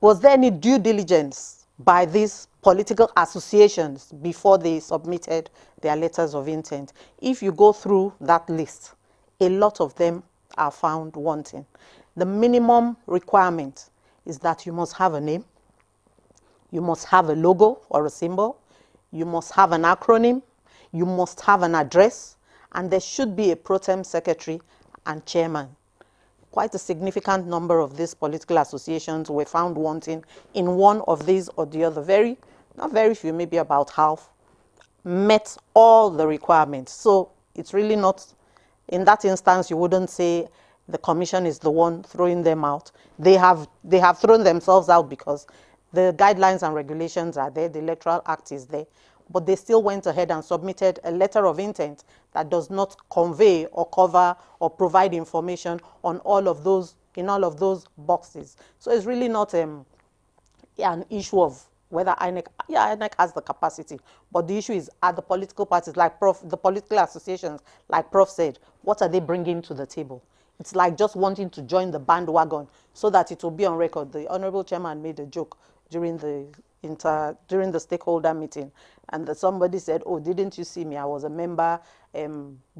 Speaker 5: was there any due diligence by these political associations before they submitted their letters of intent? If you go through that list, a lot of them are found wanting. The minimum requirement is that you must have a name, you must have a logo or a symbol, you must have an acronym, you must have an address, and there should be a pro tem secretary and chairman. Quite a significant number of these political associations were found wanting in one of these or the other. Not very few, maybe about half, met all the requirements. So it's really not, in that instance, you wouldn't say the commission is the one throwing them out. They have thrown themselves out because the guidelines and regulations are there, the Electoral Act is there, but they still went ahead and submitted a letter of intent that does not convey or cover or provide information on all of those, in all of those boxes. So it's really not an issue of whether INEC has the capacity, but the issue is, are the political parties, like the political associations, like Prof said, what are they bringing to the table? It's like just wanting to join the bandwagon so that it will be on record. The Honorable Chairman made a joke during the stakeholder meeting, and somebody said, oh, didn't you see me? I was a member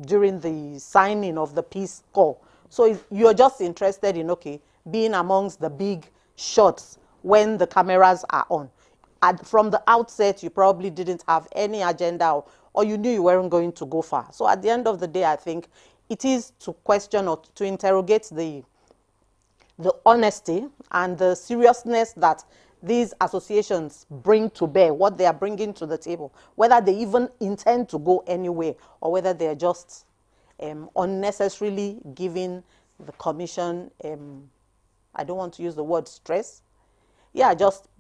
Speaker 5: during the signing of the peace call. So you're just interested in, okay, being amongst the big shots when the cameras are on. And from the outset, you probably didn't have any agenda, or you knew you weren't going to go far. So at the end of the day, I think it is to question or to interrogate the honesty and the seriousness that these associations bring to bear, what they are bringing to the table, whether they even intend to go anywhere or whether they are just unnecessarily giving the commission, I don't want to use the word stress,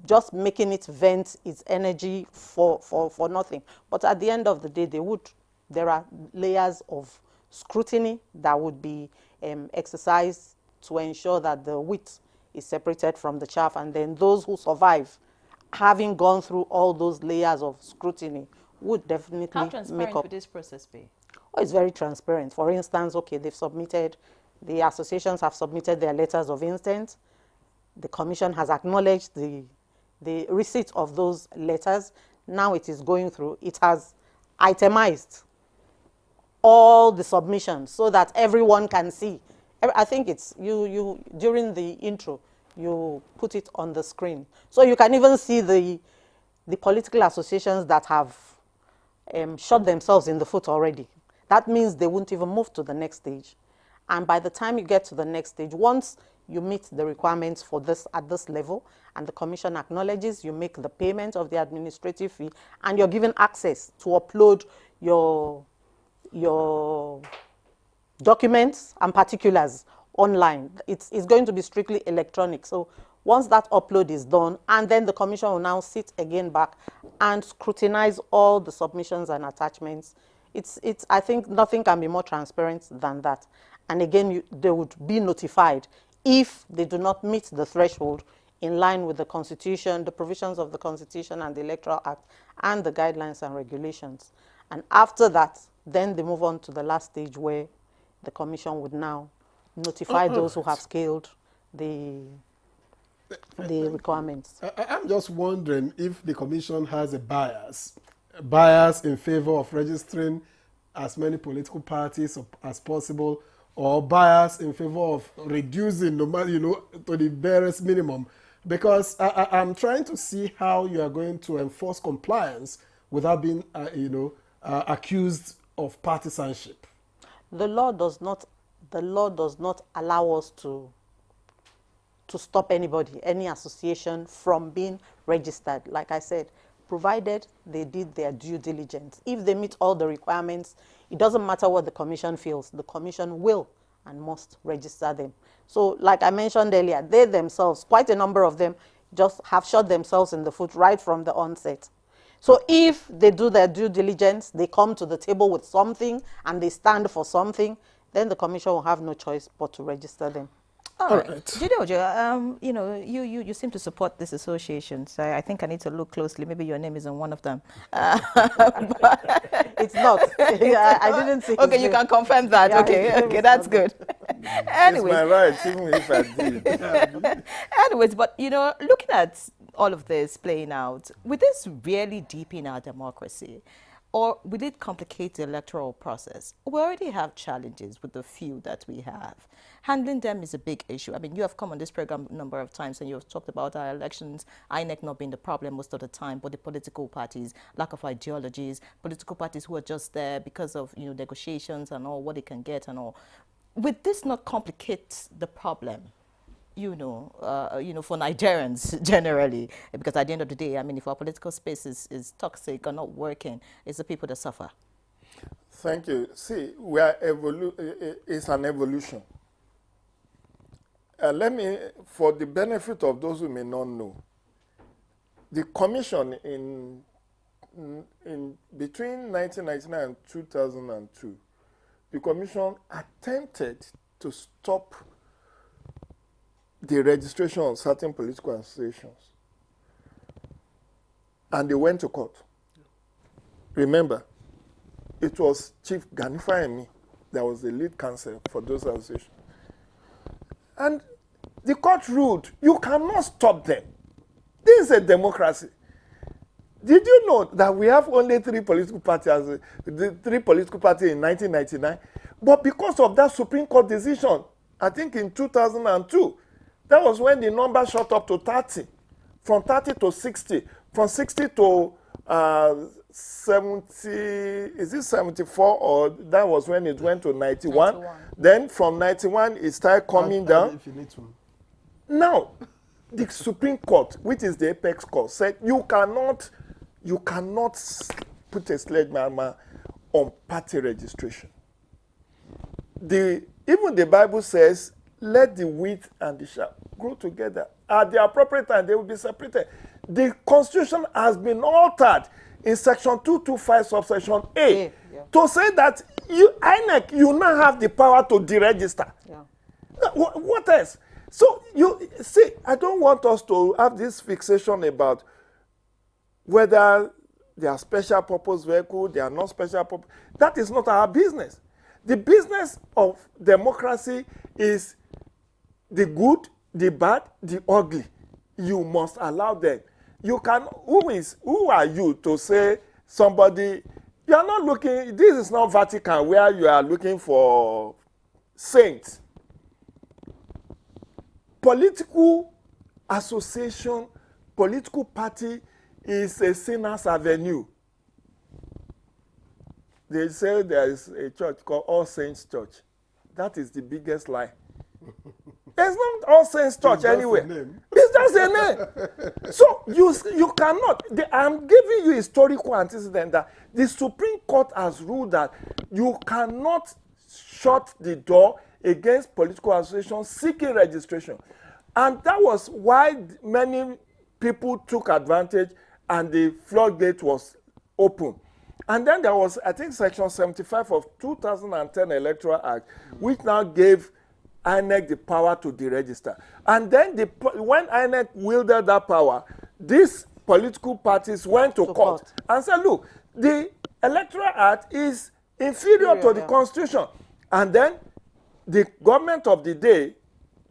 Speaker 5: just making it vent its energy for nothing. But at the end of the day, there are layers of scrutiny that would be exercised to ensure that the wheat is separated from the chaff, and then those who survive, having gone through all those layers of scrutiny, would definitely
Speaker 3: How transparent would this process be?
Speaker 5: Oh, it's very transparent. For instance, okay, the associations have submitted their letters of intent. The commission has acknowledged the receipt of those letters. Now it is going through. It has itemized all the submissions so that everyone can see. I think it's you during the intro, you put it on the screen. So you can even see the political associations that have shot themselves in the foot already. That means they won't even move to the next stage. And by the time you get to the next stage, once you meet the requirements for this at this level, and the commission acknowledges, you make the payment of the administrative fee, and you're given access to upload your documents and particulars online. It's going to be strictly electronic. So once that upload is done, and then the commission will now sit again back and scrutinize all the submissions and attachments. I think nothing can be more transparent than that. And again, they would be notified if they do not meet the threshold in line with the Constitution, the provisions of the Constitution and the Electoral Act, and the guidelines and regulations. And after that, then they move on to the last stage where the commission would now notify those who have scaled the requirements.
Speaker 1: I'm just wondering if the commission has a bias in favor of registering as many political parties as possible, or bias in favor of reducing, to the barest minimum? Because I'm trying to see how you are going to enforce compliance without being, accused of partisanship.
Speaker 5: The law does not allow us to stop anybody, any association from being registered. Like I said, provided they did their due diligence. If they meet all the requirements, it doesn't matter what the commission feels. The commission will and must register them. So like I mentioned earlier, they themselves, quite a number of them, just have shot themselves in the foot right from the onset. So if they do their due diligence, they come to the table with something and they stand for something, then the commission will have no choice but to register them.
Speaker 3: All right. Jideojo, you seem to support this association, so I think I need to look closely. Maybe your name is on one of them.
Speaker 5: It's not. I didn't see.
Speaker 3: Okay, you can confirm that. Yeah, okay, that's good. Anyways,
Speaker 6: it's my right, even if I did.
Speaker 3: Anyways, but looking at all of this playing out, will this really deepen our democracy? Or will it complicate the electoral process? We already have challenges with the few that we have. Handling them is a big issue. I mean, you have come on this program a number of times and you have talked about our elections, INEC not being the problem most of the time, but the political parties, lack of ideologies, political parties who are just there because of negotiations and all, what they can get and all. Would this not complicate the problem? For Nigerians generally, because at the end of the day, I mean, if our political space is toxic or not working, it's the people that suffer.
Speaker 6: Thank you. See, it's an evolution. Let me, for the benefit of those who may not know, the commission in between 1999 and 2002, the commission attempted to stop the registration of certain political associations. And they went to court. Remember, it was Chief Gani Fahimi that was the lead counsel for those associations. And the court ruled, you cannot stop them. This is a democracy. Did you know that we have only three political parties in 1999? But because of that Supreme Court decision, I think in 2002, that was when the number shot up to 30, from 30 to 60, from 60 to 70, is it 74, or that was when it went to 91? Then from 91, it started coming down. Now, the Supreme Court, which is the apex court, said you cannot put a sledgehammer on party registration. Even the Bible says, let the wheat and the chaff grow together. At the appropriate time, they will be separated. The Constitution has been altered in Section 225, subsection A, to say that INEC, you now have the power to deregister. Yeah. What else? So, you see, I don't want us to have this fixation about whether they are special purpose vehicle, they are not special purpose. That is not our business. The business of democracy is the good, the bad, the ugly. You must allow them. You can, who are you to say somebody, you are not looking, this is not Vatican where you are looking for saints. Political association, political party is a sinner's avenue. They say there is a church called All Saints Church. That is the biggest lie. There's not All Saints Church anywhere. It's just a name. So you cannot. I'm giving you historical antecedent that the Supreme Court has ruled that you cannot shut the door against political associations seeking registration. And that was why many people took advantage and the floodgate was open. And then there was, I think, Section 75 of 2010 Electoral Act, which now gave INEC the power to deregister. And then when INEC wielded that power, these political parties went to court and said, look, the Electoral Act is inferior to the Constitution. And then the government of the day,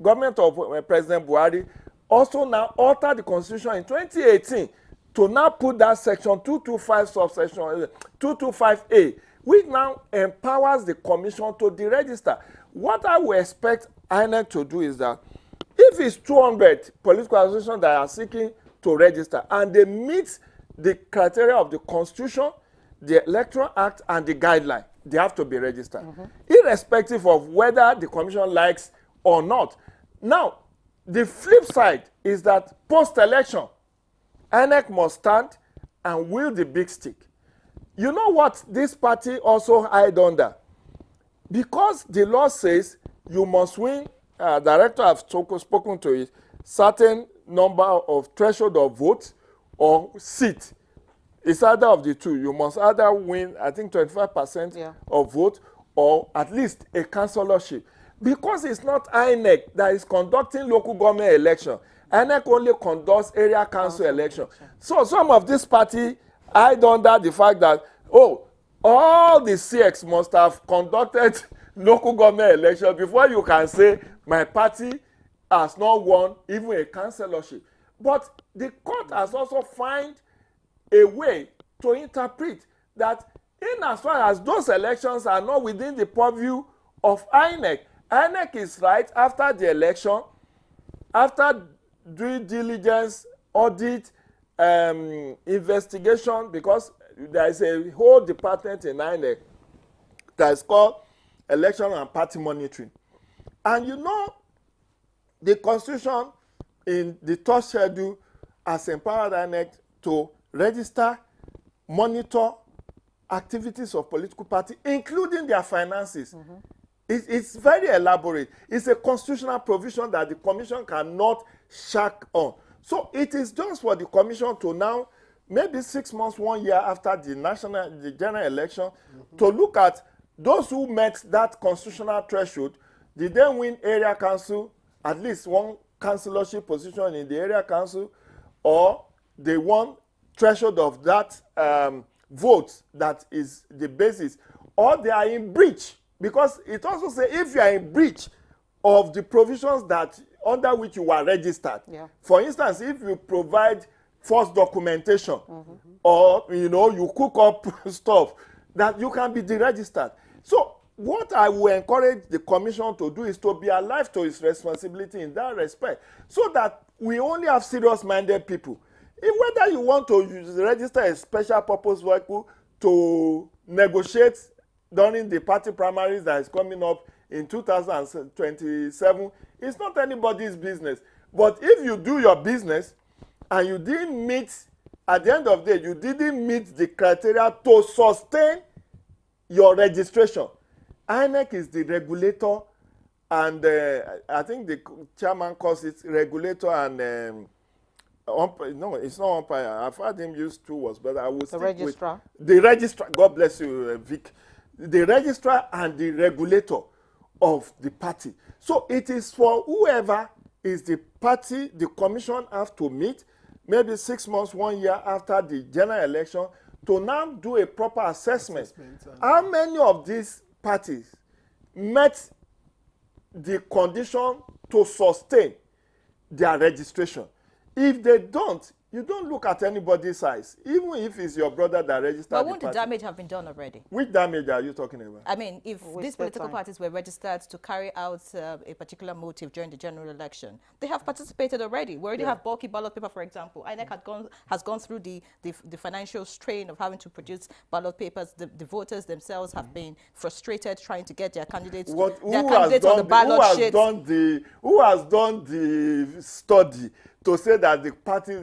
Speaker 6: government of President Buhari, also now altered the Constitution in 2018 to now put that Section 225 subsection 225A, which now empowers the Commission to deregister. what I would expect INEC to do is that if it's 200 political associations that are seeking to register and they meet the criteria of the Constitution, the Electoral Act, and the guideline, they have to be registered, irrespective of whether the Commission likes or not. Now, the flip side is that post-election, INEC must stand and wield the big stick. You know what this party also hide under? Because the law says you must win, director have spoken to it, certain number of threshold of votes or seat. It's either of the two. You must either win, I think, 25% of vote or at least a councillorship. Because it's not INEC that is conducting local government election. INEC only conducts area council election. So some of this party hide under the fact that, oh, all the CX must have conducted local government election before you can say my party has not won even a councillorship. But the court has also found a way to interpret that in as far as those elections are not within the purview of INEC, INEC is right after the election, after due diligence, audit, investigation, because there is a whole department in INEC that is called Election and Party Monitoring. And you know, the Constitution in the third schedule has empowered INEC to register, monitor activities of political parties, including their finances. It's very elaborate. It's a constitutional provision that the Commission cannot shirk on. So it is just for the Commission to now, maybe 6 months, 1 year after the general election, to look at those who met that constitutional threshold. Did they win area council, at least one councillorship position in the area council, or they won threshold of that vote that is the basis, or they are in breach? Because it also says if you are in breach of the provisions that under which you are registered. For instance, if you provide false documentation or you cook up stuff, that you can be deregistered. So what I will encourage the Commission to do is to be alive to its responsibility in that respect, so that we only have serious-minded people. Whether you want to register a special purpose vehicle to negotiate during the party primaries that is coming up in 2027, it's not anybody's business. But if you do your business and you didn't meet, at the end of the day, you didn't meet the criteria to sustain your registration, INEC is the regulator, and I think the chairman calls it regulator and no, it's not umpire. I've heard him use two words, but I will stick
Speaker 5: registrar.
Speaker 6: With the registrar. God bless you, Vic. The registrar and the regulator of the party. So it is for whoever is the party the Commission have to meet, maybe 6 months, 1 year after the general election, to now do a proper assessment. How many of these parties met the condition to sustain their registration? If they don't, you don't look at anybody's size, even if it's your brother that registered the party.
Speaker 3: But won't the damage have been done already?
Speaker 6: Which damage are you talking about?
Speaker 3: I mean, if these political parties were registered to carry out a particular motive during the general election, they have participated already. We already have bulky ballot paper, for example. INEC has gone through the financial strain of having to produce ballot papers. The voters themselves have been frustrated trying to get their candidates, on the ballot sheet.
Speaker 6: Who has done the study to say that the party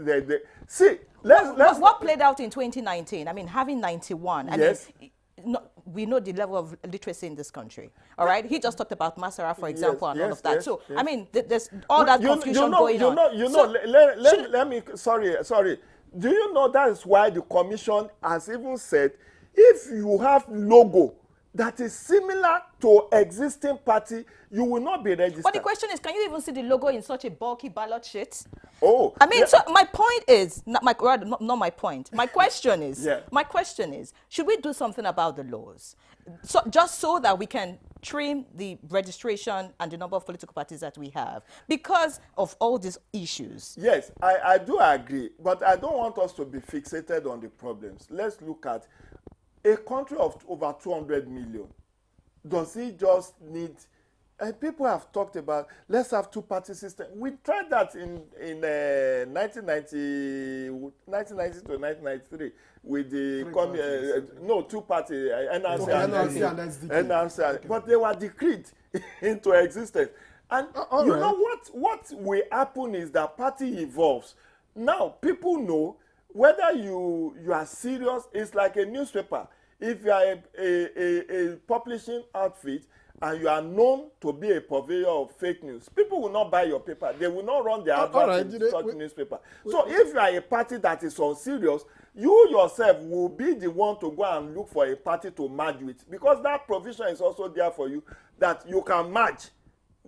Speaker 6: see,
Speaker 3: what played out in 2019? I mean, having 91.
Speaker 6: Yes.
Speaker 3: I mean, we know the level of literacy in this country. All right, he just talked about Masara, for example, and all of that. So I mean, there's all that confusion going on.
Speaker 6: Let me. Sorry. Do you know that is why the Commission has even said, if you have logo that is similar to existing party, you will not be registered.
Speaker 3: But the question is, can you even see the logo in such a bulky ballot sheet?
Speaker 6: Oh,
Speaker 3: I mean, so my point is, not my point. My question is, my question is, should we do something about the laws, just so that we can trim the registration and the number of political parties that we have because of all these issues?
Speaker 6: Yes, I do agree, but I don't want us to be fixated on the problems. Let's look at a country of over 200 million. Does it just need people have talked about let's have two-party system. We tried that in 1990 to 1993 with the two-party NRC, but they were decreed into existence. And you know what will happen is that party evolves. Now people know whether you are serious. It's like a newspaper. If you are a publishing outfit and you are known to be a purveyor of fake news, people will not buy your paper. They will not run their adverts in such newspaper. So if you are a party that is unserious, you yourself will be the one to go and look for a party to merge with, because that provision is also there for you, that you can merge.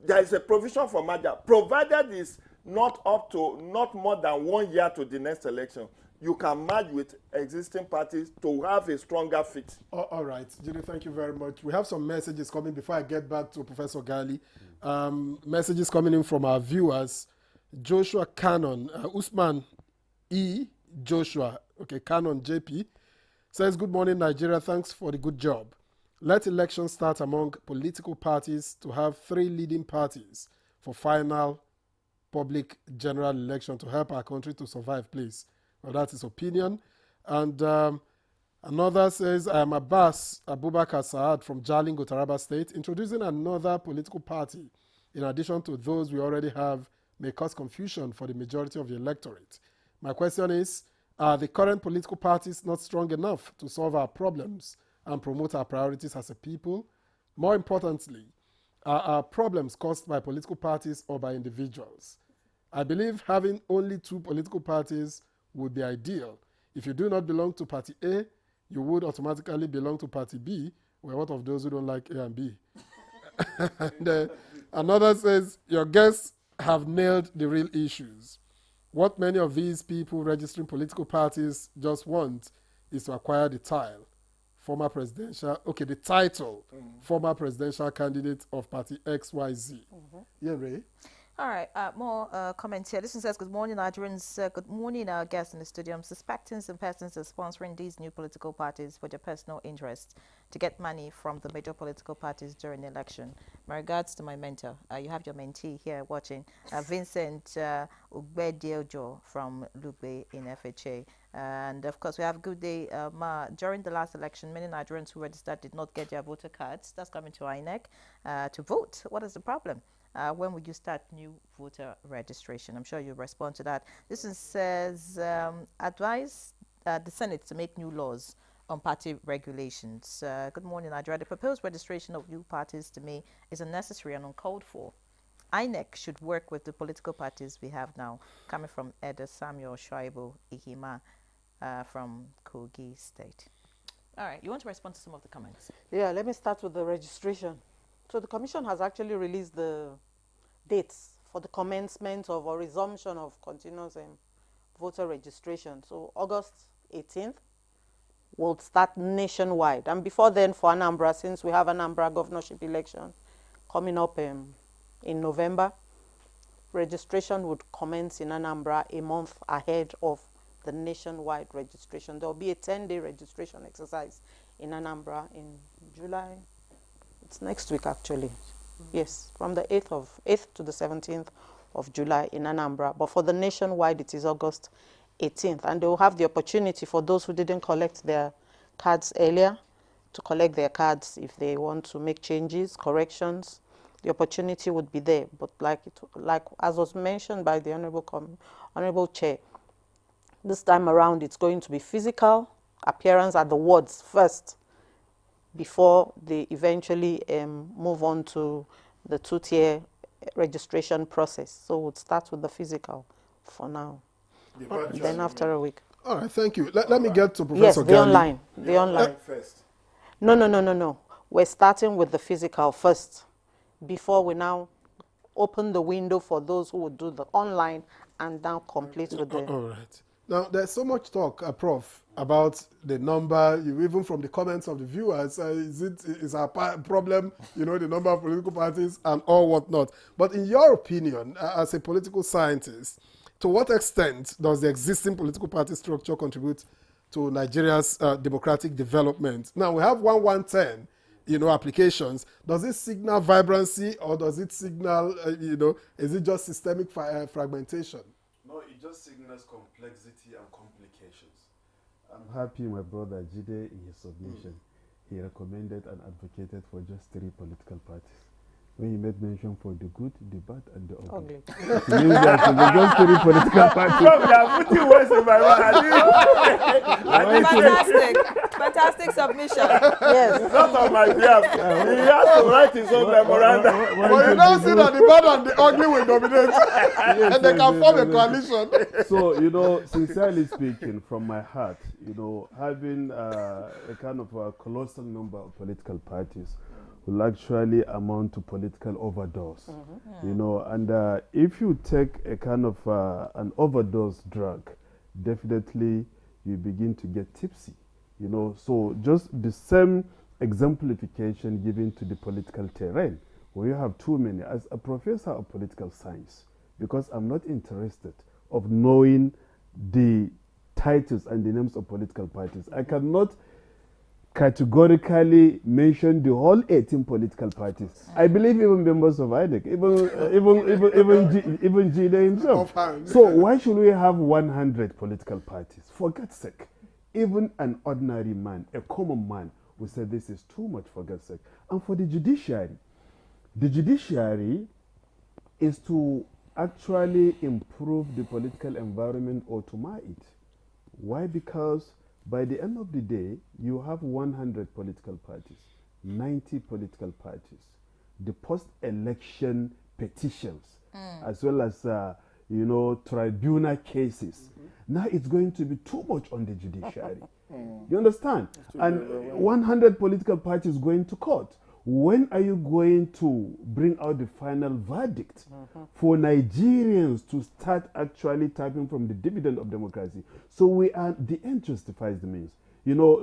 Speaker 6: There is a provision for merger, provided it's not more than 1 year to the next election. You can merge with existing parties to have a stronger fit.
Speaker 1: All right, Judy, thank you very much. We have some messages coming before I get back to Professor Ghali. Messages coming in from our viewers. Joshua Cannon, Usman E. Joshua, Cannon JP, says, good morning, Nigeria. Thanks for the good job. Let elections start among political parties to have 3 leading parties for final public general election to help our country to survive, please. Well, that's his opinion. And another says, I am Abbas Abubakar Saad from Jalingo, Taraba State. Introducing another political party, in addition to those we already have, may cause confusion for the majority of the electorate. My question is, are the current political parties not strong enough to solve our problems and promote our priorities as a people? More importantly, are our problems caused by political parties or by individuals? I believe having only 2 political parties would be ideal. If you do not belong to Party A, you would automatically belong to Party B. Well, what of those who don't like A and B? And another says, your guests have nailed the real issues. What many of these people registering political parties just want is to acquire the title, former presidential candidate of Party XYZ. Yeah, Ray?
Speaker 3: All right, more comments here. This one says, good morning, Nigerians. Good morning, our guests in the studio. I'm suspecting some persons are sponsoring these new political parties for their personal interest to get money from the major political parties during the election. My regards to my mentor. You have your mentee here watching, Vincent Ugbediojo from Lugbe in FHA. And of course, we have Good Day Ma. During the last election, many Nigerians who registered did not get their voter cards. That's coming to INEC to vote. What is the problem? When will you start new voter registration? I'm sure you'll respond to that. This one says, advise the Senate to make new laws on party regulations. Good morning, Nigeria. The proposed registration of new parties to me is unnecessary and uncalled for. INEC should work with the political parties we have now. Coming from Eda Samuel Shaibu Ihima from Kogi State. All right, you want to respond to some of the comments?
Speaker 5: Yeah, let me start with the registration. So the Commission has actually released the dates for the commencement of or resumption of continuous voter registration. So August 18th will start nationwide. And before then for Anambra, since we have Anambra governorship election coming up in November, registration would commence in Anambra a month ahead of the nationwide registration. There will be a 10-day registration exercise in Anambra in July. It's next week, actually. Yes, from the 8th to the 17th of July in Anambra. But for the nationwide, it is August 18th. And they will have the opportunity for those who didn't collect their cards earlier to collect their cards if they want to make changes, corrections. The opportunity would be there. But like as was mentioned by the Honorable Chair, this time around it's going to be physical appearance at the wards first, before they eventually move on to the 2-tier registration process. So we'll start with the physical for now. Then after a week.
Speaker 1: All right, thank you. Let me get to Professor
Speaker 5: Ghali. Yes, the online.
Speaker 6: First.
Speaker 5: No. We're starting with the physical first, before we now open the window for those who would do the online and now complete with the...
Speaker 1: All right. Now, there's so much talk, Prof, about the number, even from the comments of the viewers, is our problem, the number of political parties and all whatnot. But in your opinion, as a political scientist, to what extent does the existing political party structure contribute to Nigeria's democratic development? Now, we have 110 applications, does it signal vibrancy or does it signal, is it just systemic fragmentation?
Speaker 4: No, it just signals complexity and complications. I'm happy my brother Jide, in his submission, he recommended and advocated for just 3 political parties. When he made mention for the good, the bad, and the ugly. It means that the just 3 political parties.
Speaker 7: You are putting words in my
Speaker 24: Fantastic. Fantastic submission. Yes.
Speaker 7: It's not on my behalf. He has to write his own memorandum.
Speaker 1: But you now see that the bad and the ugly will dominate. And they can form a coalition.
Speaker 4: So, sincerely speaking, from my heart, having a kind of a colossal number of political parties will actually amount to political overdose. And if you take a kind of an overdose drug, definitely you begin to get tipsy. So just the same exemplification given to the political terrain, where you have too many. As a professor of political science, because I'm not interested of knowing the titles and the names of political parties, I cannot categorically mention the whole 18 political parties. I believe even members of INEC, even Jide himself. So why should we have 100 political parties? For God's sake, even an ordinary man, a common man, will say this is too much, for God's sake. And for the judiciary is to actually improve the political environment or to mar it. Why? Because by the end of the day, you have 100 political parties, 90 political parties, the post-election petitions, as well as, tribunal cases. Now it's going to be too much on the judiciary. You understand? And 100 political parties going to court. When are you going to bring out the final verdict for Nigerians to start actually tapping from the dividend of democracy? So the end justifies the means.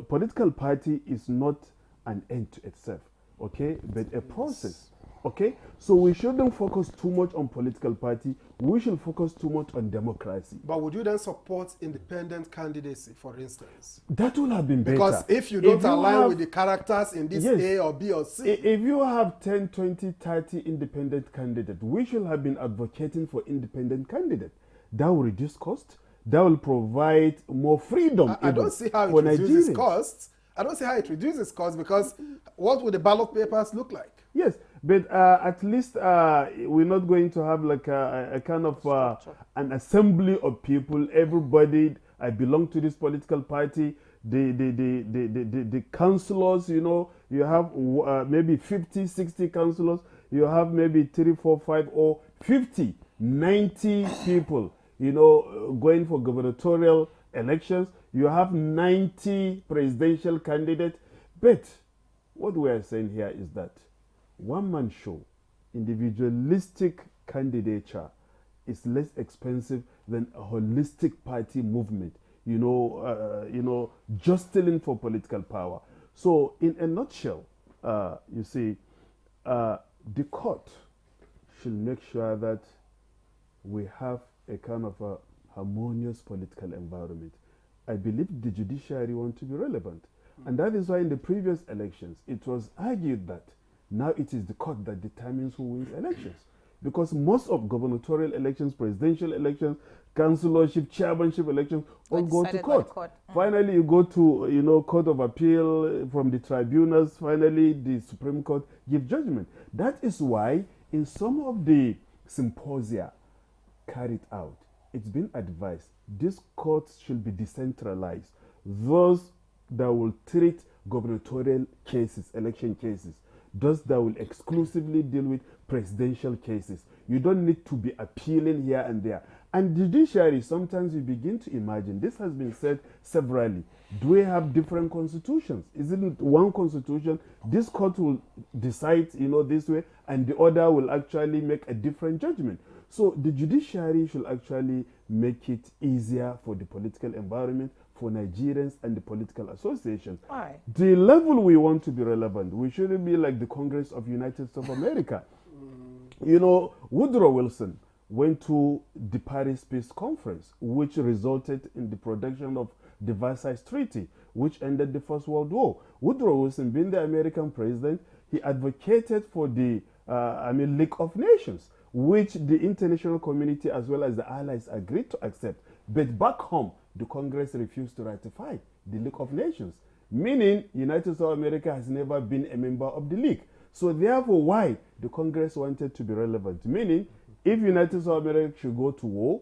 Speaker 4: Political party is not an end to itself, okay, but a process. Okay, so we shouldn't focus too much on political party. We should focus too much on democracy.
Speaker 1: But would you then support independent candidacy, for instance?
Speaker 4: That would have been better.
Speaker 1: Because if you don't align with the characters in this A or B or C.
Speaker 4: If you have 10, 20, 30 independent candidates, we should have been advocating for independent candidates. That will reduce cost. That will provide more freedom.
Speaker 1: I don't see how it reduces costs. I don't see how it reduces costs, because what would the ballot papers look like?
Speaker 4: Yes, but at least we're not going to have like a kind of an assembly of people. Everybody, I belong to this political party. The councillors, you have maybe 50, 60 councillors. You have maybe 3, 4, 5, or 50, 90 people, going for gubernatorial elections. You have 90 presidential candidates. But what we are saying here is that one-man show, individualistic candidature is less expensive than a holistic party movement, jostling for political power. So in a nutshell, you see, the court should make sure that we have a kind of a harmonious political environment. I believe the judiciary want to be relevant. And that is why in the previous elections, it was argued that now it is the court that determines who wins elections. Because most of gubernatorial elections, presidential elections, councillorship, chairmanship elections all go to court. Finally, you go to, Court of Appeal from the tribunals. Finally, the Supreme Court give judgment. That is why in some of the symposia carried out, it's been advised these courts should be decentralized. Those that will treat gubernatorial cases, election cases, those that will exclusively deal with presidential cases. You don't need to be appealing here and there. And judiciary, sometimes you begin to imagine, this has been said severally, do we have different constitutions? Isn't it one constitution? This court will decide, this way, and the other will actually make a different judgment. So the judiciary should actually make it easier for the political environment, for Nigerians and the political associations.
Speaker 3: Why?
Speaker 4: The level we want to be relevant, we shouldn't be like the Congress of United States of America. Woodrow Wilson went to the Paris Peace Conference, which resulted in the production of the Versailles Treaty, which ended the First World War. Woodrow Wilson, being the American president, he advocated for the League of Nations, which the international community as well as the allies agreed to accept. But back home, the Congress refused to ratify the League of Nations, meaning United States of America has never been a member of the League. So therefore, why the Congress wanted to be relevant, meaning if United States of America should go to war,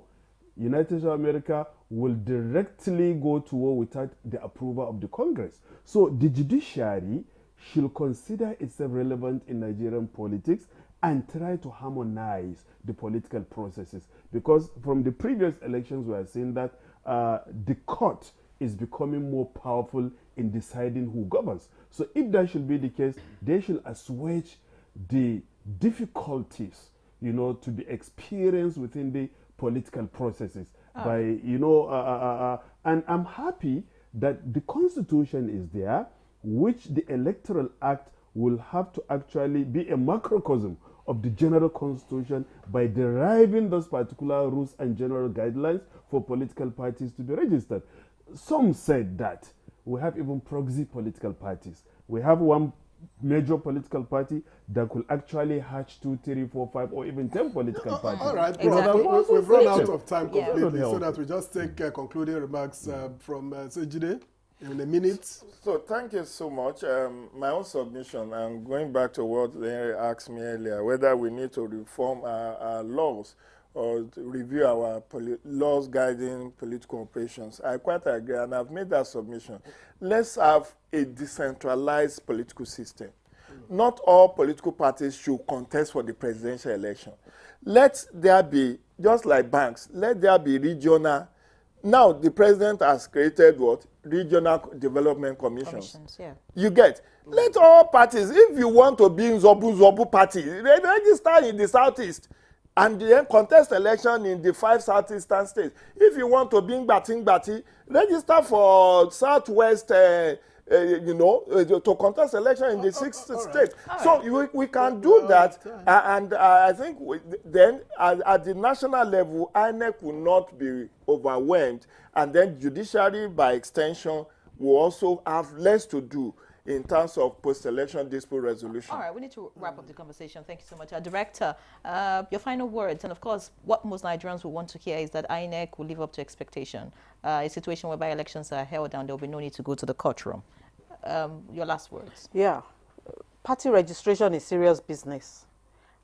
Speaker 4: United States of America will directly go to war without the approval of the Congress. So the judiciary should consider itself relevant in Nigerian politics and try to harmonize the political processes. Because from the previous elections, we are seeing that the court is becoming more powerful in deciding who governs. So if that should be the case, they should assuage the difficulties, to be experienced within the political processes by, and I'm happy that the Constitution is there, which the Electoral Act will have to actually be a macrocosm of the general constitution by deriving those particular rules and general guidelines for political parties to be registered. Some said that we have even proxy political parties. We have one major political party that could actually hatch 2, 3, 4, 5, or even 10 political parties.
Speaker 1: All right,
Speaker 4: exactly.
Speaker 1: We've run out of time completely, so that we just take concluding remarks from Sejide in a minute.
Speaker 6: So thank you so much. My own submission, and going back to what Larry asked me earlier, whether we need to reform our laws or to review our laws guiding political operations. I quite agree, and I've made that submission. Let's have a decentralized political system. Not all political parties should contest for the presidential election. Let there be, just like banks, let there be regional. Now, the president has created what? Regional development commissions.
Speaker 3: Yeah.
Speaker 6: You get? Let all parties, if you want to be in Zobu party, register in the southeast and then contest election in the 5 southeastern states. If you want to be in Bati, register for southwest, to contest election in the 6 states. So we can do that, and I think then at the national level, INEC will not be overwhelmed, and then judiciary, by extension, will also have less to do in terms of post-election dispute resolution.
Speaker 3: All right, we need to wrap up the conversation. Thank you so much. Director, your final words, and of course, what most Nigerians will want to hear is that INEC will live up to expectation. A situation whereby elections are held and there will be no need to go to the courtroom. Your last words.
Speaker 5: Yeah, party registration is serious business.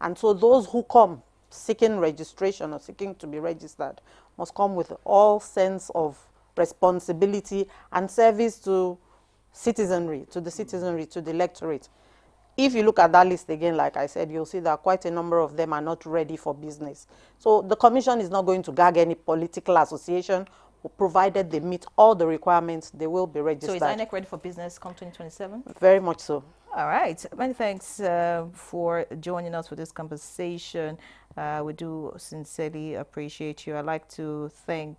Speaker 5: And so those who come seeking registration or seeking to be registered must come with all sense of responsibility and service to citizenry, to the electorate. If you look at that list again, like I said, you'll see that quite a number of them are not ready for business. So the commission is not going to gag any political association, provided they meet all the requirements, they will be registered.
Speaker 3: So is INEC ready for business come 2027?
Speaker 5: Very much so. All
Speaker 3: right. Many thanks for joining us for this conversation. We do sincerely appreciate you. I'd like to thank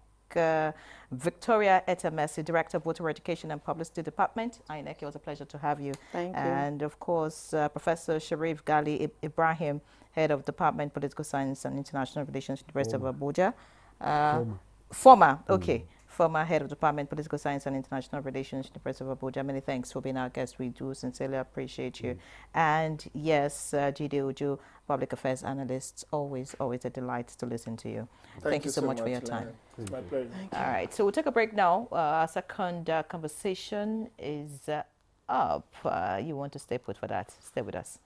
Speaker 3: Victoria Etemesi, Director of Voter Education and Publicity Department, INEC. It was a pleasure to have you.
Speaker 5: Thank you.
Speaker 3: And of course, Professor Sharif Gali Ibrahim, Head of Department Political Science and International Relations, University of Abuja. Former Head of Department Political Science and International Relations, University of Abuja. Many thanks for being our guest. We do sincerely appreciate you. And yes, Jide Ojo, Public Affairs Analyst, always a delight to listen to you. Thank you so much for your time.
Speaker 6: It's my pleasure.
Speaker 3: All right, so we'll take a break now. Our second conversation is up. You want to stay put for that? Stay with us.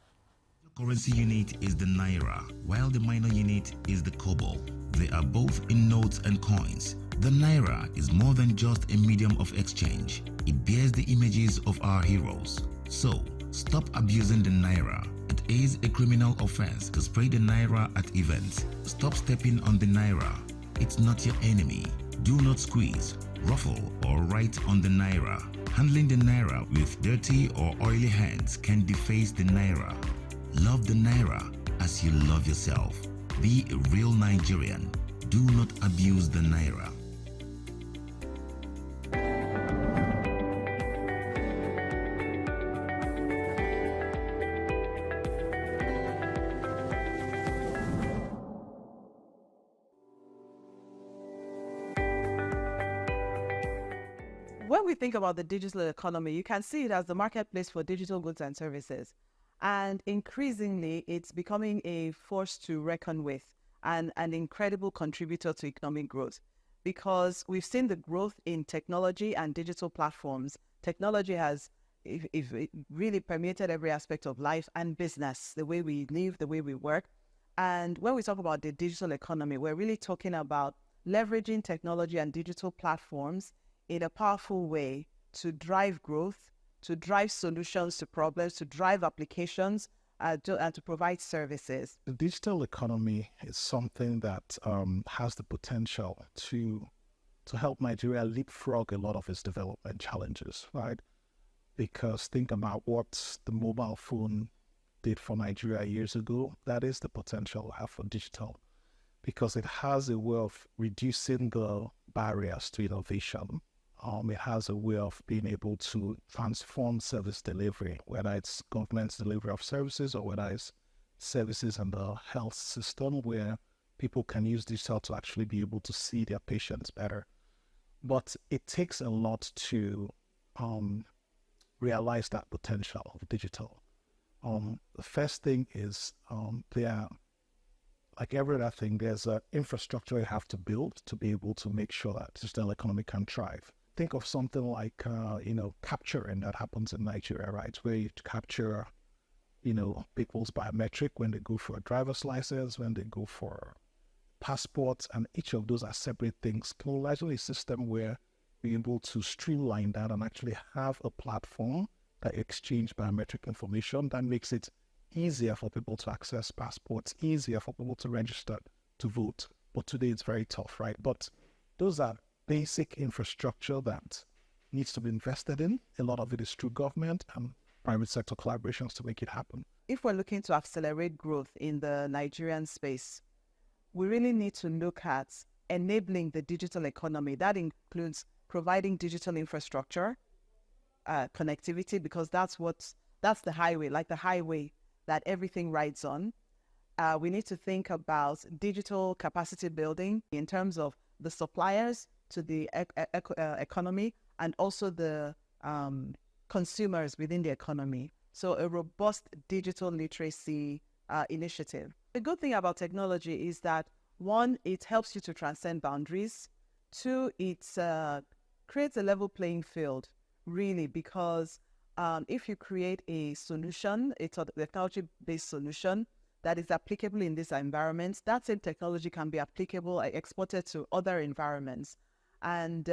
Speaker 15: Currency unit is the Naira, while the minor unit is the Kobo. They are both in notes and coins. The Naira is more than just a medium of exchange. It bears the images of our heroes. So, stop abusing the Naira. It is a criminal offense to spray the Naira at events. Stop stepping on the Naira. It's not your enemy. Do not squeeze, ruffle, or write on the Naira. Handling the Naira with dirty or oily hands can deface the Naira. Love the Naira as you love yourself. Be a real Nigerian. Do not abuse the Naira.
Speaker 8: when we think about the digital economy, you can see it as the marketplace for digital goods and services. And increasingly, it's becoming a force to reckon with and an incredible contributor to economic growth, because we've seen the growth in technology and digital platforms. Technology has it really permeated every aspect of life and business, the way we live, the way we work. And when we talk about the digital economy, we're really talking about leveraging technology and digital platforms in a powerful way to drive growth, to drive solutions to problems, to drive applications, and to provide services.
Speaker 9: The digital economy is something that has the potential to help Nigeria leapfrog a lot of its development challenges, right? Because think about what the mobile phone did for Nigeria years ago. That is the potential we have for digital, because it has a way of reducing the barriers to innovation. It has a way of being able to transform service delivery, whether it's government's delivery of services or whether it's services in the health system, where people can use digital to actually be able to see their patients better. But it takes a lot to realize that potential of digital. The first thing is like every other thing, there's an infrastructure you have to build to be able to make sure that digital economy can thrive. Think of something like, capturing that happens in Nigeria, right? Where you capture, people's biometric when they go for a driver's license, when they go for passports, and each of those are separate things. Largely a system where we're able to streamline that and actually have a platform that exchange biometric information that makes it easier for people to access passports, easier for people to register to vote. But today it's very tough, right? But those are basic infrastructure that needs to be invested in. A lot of it is through government and private sector collaborations to make it happen.
Speaker 8: If we're looking to accelerate growth in the Nigerian space, we really need to look at enabling the digital economy. That includes providing digital infrastructure, connectivity, because that's the highway, like the highway that everything rides on. We need to think about digital capacity building in terms of the suppliers to the economy and also the consumers within the economy. So a robust digital literacy initiative. The good thing about technology is that, one, it helps you to transcend boundaries. Two, it creates a level playing field, really, because if you create a solution, a technology-based solution that is applicable in this environment, that same technology can be applicable, exported to other environments. And,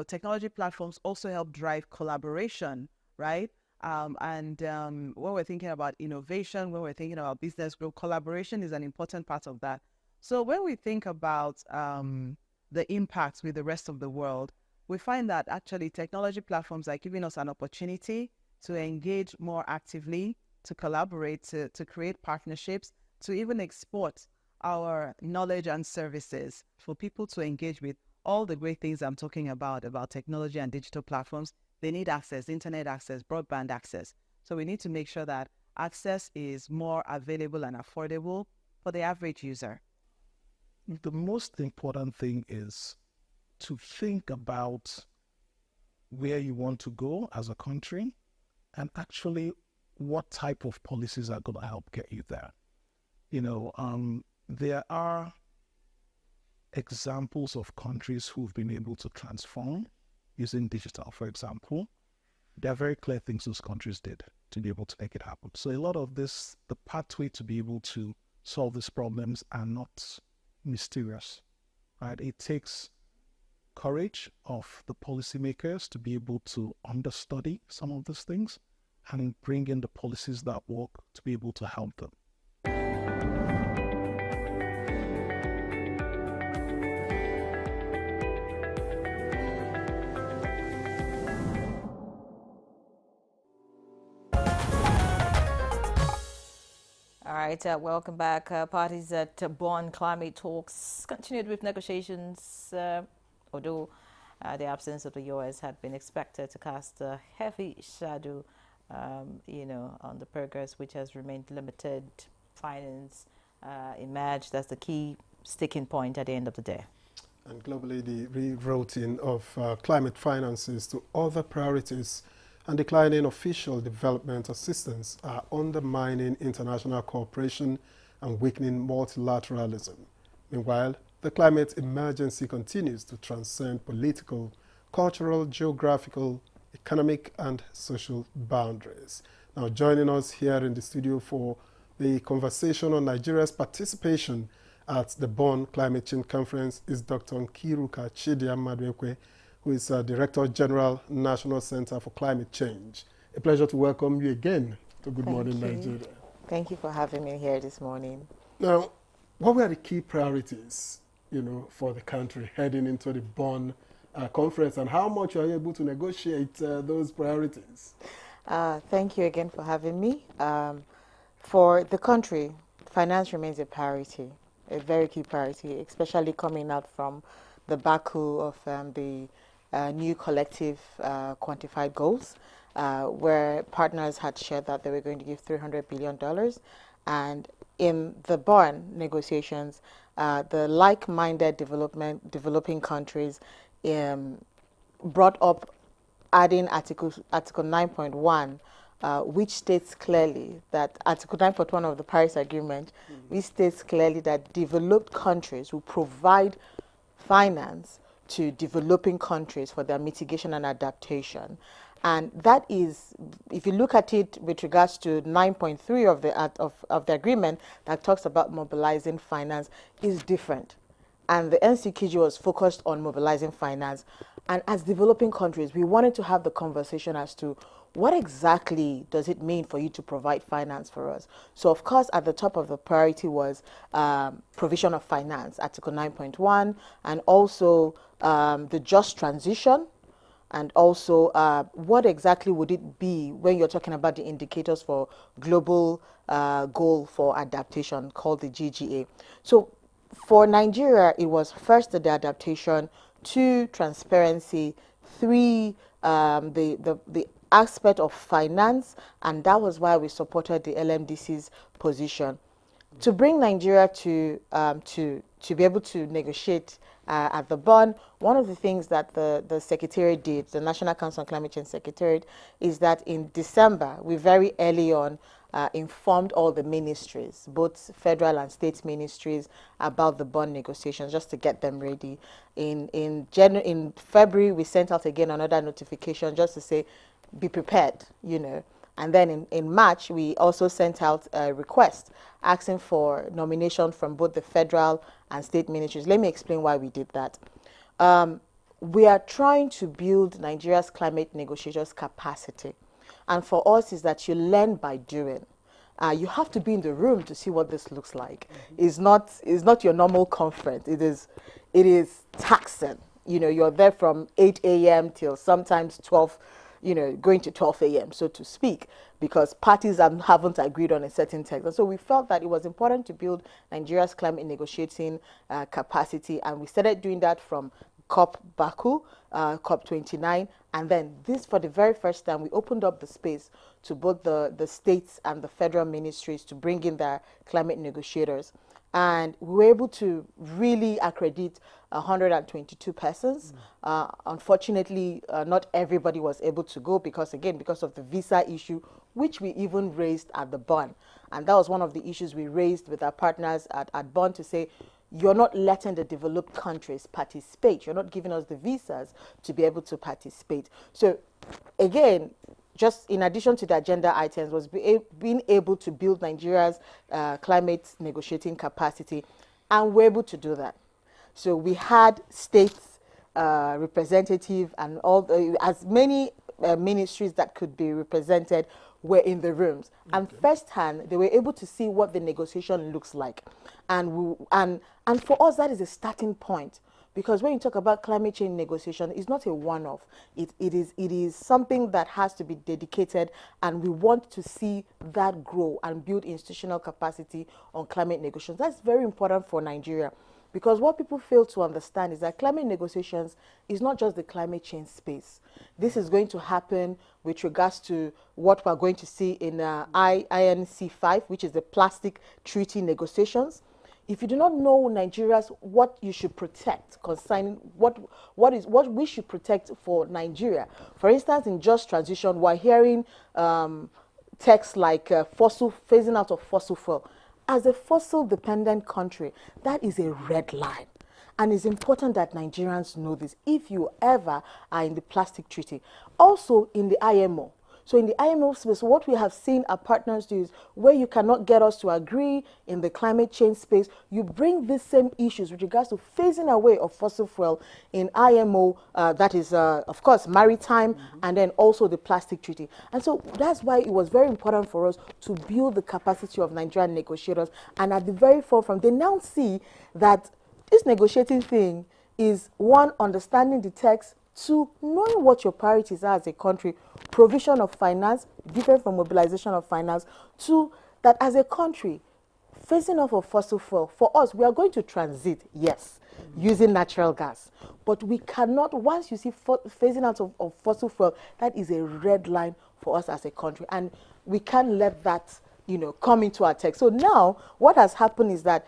Speaker 8: technology platforms also help drive collaboration, right? When we're thinking about innovation, when we're thinking about business growth, collaboration is an important part of that. So when we think about the impacts with the rest of the world, we find that actually technology platforms are giving us an opportunity to engage more actively, to collaborate, to create partnerships, to even export our knowledge and services for people to engage with all the great things I'm talking about technology and digital platforms. They need access, internet access, broadband access. So we need to make sure that access is more available and affordable for the average user.
Speaker 9: The most important thing is to think about where you want to go as a country and actually what type of policies are going to help get you there. There are examples of countries who've been able to transform using digital, for example. There are very clear things those countries did to be able to make it happen. So a lot of this, the pathway to be able to solve these problems are not mysterious, right? It takes courage of the policymakers to be able to understudy some of these things and bring in the policies that work to be able to help them.
Speaker 3: All right, welcome back. Parties at Bonn climate talks continued with negotiations, although the absence of the U.S. had been expected to cast a heavy shadow, on the progress, which has remained limited. Finance emerged as the key sticking point at the end of the day.
Speaker 1: And globally, the rerouting of climate finances to other priorities and declining official development assistance are undermining international cooperation and weakening multilateralism. Meanwhile, the climate emergency continues to transcend political, cultural, geographical, economic, and social boundaries. Now, joining us here in the studio for the conversation on Nigeria's participation at the Bonn Climate Change Conference is Dr. Nkiruka Chidiamadwekwe, who is Director General, National Center for Climate Change. A pleasure to welcome you again to Good Morning Nigeria.
Speaker 3: Thank you for having me here this morning.
Speaker 1: Now, what were the key priorities, for the country heading into the Bonn conference, and how much are you able to negotiate those priorities?
Speaker 3: Thank you again for having me. For the country, finance remains a priority, a very key priority, especially coming out from the Baku of the new collective quantified goals, where partners had shared that they were going to give $300 billion. And in the Bonn negotiations, the like-minded developing countries brought up adding Article 9.1, which states clearly that Article 9.1 of the Paris Agreement, which states clearly that developed countries will provide finance to developing countries for their mitigation and adaptation. And that is, if you look at it with regards to 9.3 of the agreement that talks about mobilizing finance, is different. And the NCKG was focused on mobilizing finance. And as developing countries, we wanted to have the conversation as to what exactly does it mean for you to provide finance for us? So, of course, at the top of the priority was provision of finance, Article 9.1, and also the just transition, and also what exactly would it be when you're talking about the indicators for global goal for adaptation called the GGA. So for Nigeria, it was first the adaptation, 2, transparency, 3, the aspect of finance, and that was why we supported the LMDC's position. To bring Nigeria to be able to negotiate at the Bonn, one of the things that the Secretariat did, the National Council on Climate Change Secretariat, is that in December, we very early on informed all the ministries, both federal and state ministries, about the Bonn negotiations, just to get them ready. In February, we sent out again another notification just to say, be prepared, And then in March, we also sent out a request asking for nomination from both the federal and state ministries. Let me explain why we did that. We are trying to build Nigeria's climate negotiators' capacity. And for us is that you learn by doing. You have to be in the room to see what this looks like. It's not your normal conference. It is taxing. You're there from 8 a.m. till sometimes 12, going to 12 a.m., so to speak, because parties haven't agreed on a certain text. And so we felt that it was important to build Nigeria's climate negotiating capacity, and we started doing that from COP Baku, COP 29, and then this, for the very first time, we opened up the space to both the states and the federal ministries to bring in their climate negotiators. And we were able to really accredit 122 persons. Unfortunately, not everybody was able to go because of the visa issue, which we even raised at the Bonn. And that was one of the issues we raised with our partners at Bonn, to say, you're not letting the developed countries participate. You're not giving us the visas to be able to participate. So again, just in addition to the agenda items, was being able to build Nigeria's climate negotiating capacity, and we're able to do that. So we had states representative and as many ministries that could be represented were in the rooms, and firsthand they were able to see what the negotiation looks like, and for us that is a starting point. Because when you talk about climate change negotiation, it's not a one-off. It is something that has to be dedicated, and we want to see that grow and build institutional capacity on climate negotiations. That's very important for Nigeria, because what people fail to understand is that climate negotiations is not just the climate change space. This is going to happen with regards to what we're going to see in INC 5, which is the plastic treaty negotiations.
Speaker 5: if you do not know Nigeria's what you should protect concerning what we should protect for Nigeria. For instance, in just transition, we're hearing texts like phasing out of fossil fuel. As a fossil-dependent country, that is a red line. And it's important that Nigerians know this if you ever are in the plastic treaty. Also in the IMO. So in the IMO space, what we have seen our partners do is where you cannot get us to agree in the climate change space, you bring these same issues with regards to phasing away of fossil fuel in IMO, that is, of course, maritime, and then also the plastic treaty. And so that's why it was very important for us to build the capacity of Nigerian negotiators. And at the very forefront, they now see that this negotiating thing is, one, understanding the text, two, knowing what your priorities are as a country, provision of finance, different from mobilization of finance, two, that as a country, phasing off of fossil fuel, for us, we are going to transit, yes, using natural gas. But we cannot, once you see phasing out of fossil fuel, that is a red line for us as a country. And we can't let that, come into our text. So now, what has happened is that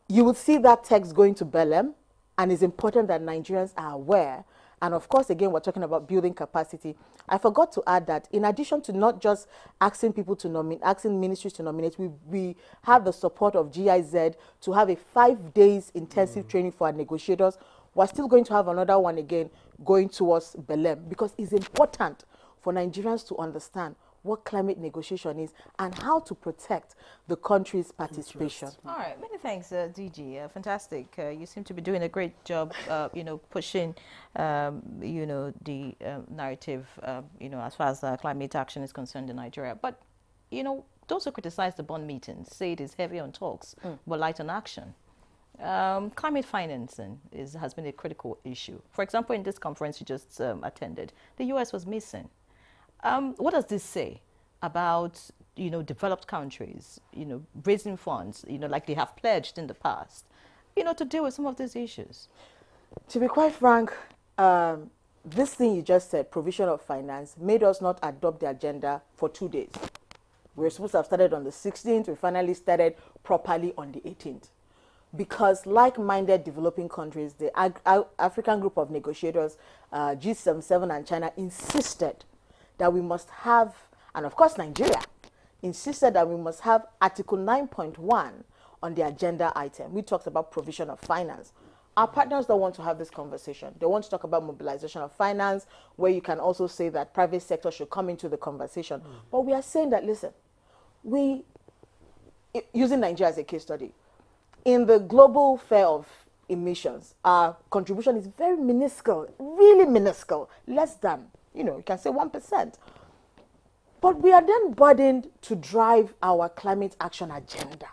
Speaker 5: you will see that text going to Belém, and it's important that Nigerians are aware. And of course, again, we're talking about building capacity. I forgot to add that in addition to not just asking people to nominate, asking ministries to nominate, we have the support of GIZ to have a 5 days intensive training for our negotiators. We're still going to have another one again going towards Belém, because it's important for Nigerians to understand what climate negotiation is and how to protect the country's participation.
Speaker 3: All right, many thanks, DG. Fantastic. You seem to be doing a great job, pushing, the narrative, as far as climate action is concerned in Nigeria. But, those who criticize the Bonn meetings say it is heavy on talks, but light on action. Climate financing has been a critical issue. For example, in this conference you just attended, the U.S. was missing. What does this say about, developed countries, raising funds, like they have pledged in the past, to deal with some of these issues?
Speaker 5: To be quite frank, this thing you just said, provision of finance, made us not adopt the agenda for 2 days. We were supposed to have started on the 16th. We finally started properly on the 18th. Because like-minded developing countries, the African group of negotiators, G77 and China, insisted that we must have, and of course Nigeria, insisted that we must have Article 9.1 on the agenda item. We talked about provision of finance. Our partners don't want to have this conversation. They want to talk about mobilization of finance, where you can also say that private sector should come into the conversation. But we are saying that, listen, using Nigeria as a case study, in the global fair of emissions, our contribution is very minuscule, really minuscule, less than, you can say 1%. But we are then burdened to drive our climate action agenda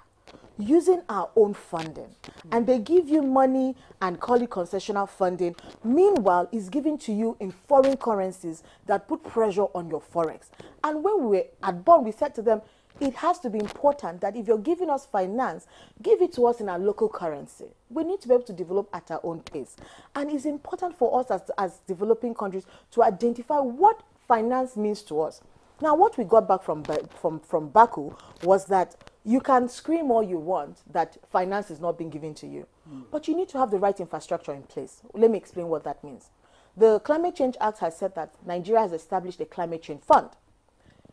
Speaker 5: using our own funding. And they give you money and call it concessional funding. Meanwhile, it's given to you in foreign currencies that put pressure on your forex. And when we were at Bonn, we said to them, it has to be important that if you're giving us finance, give it to us in our local currency. We need to be able to develop at our own pace. And it's important for us as developing countries to identify what finance means to us. Now, what we got back from Baku was that you can scream all you want that finance is not being given to you, but you need to have the right infrastructure in place. Let me explain what that means. The Climate Change Act has said that Nigeria has established a climate change fund.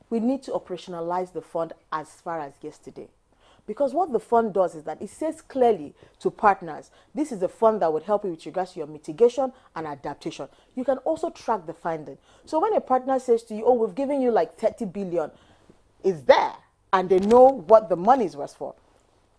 Speaker 5: We need to operationalize the fund as far as yesterday. Because what the fund does is that it says clearly to partners, this is a fund that would help you with regards to your mitigation and adaptation. You can also track the funding. So when a partner says to you, oh, we've given you like 30 billion, it's there, and they know what the money was for.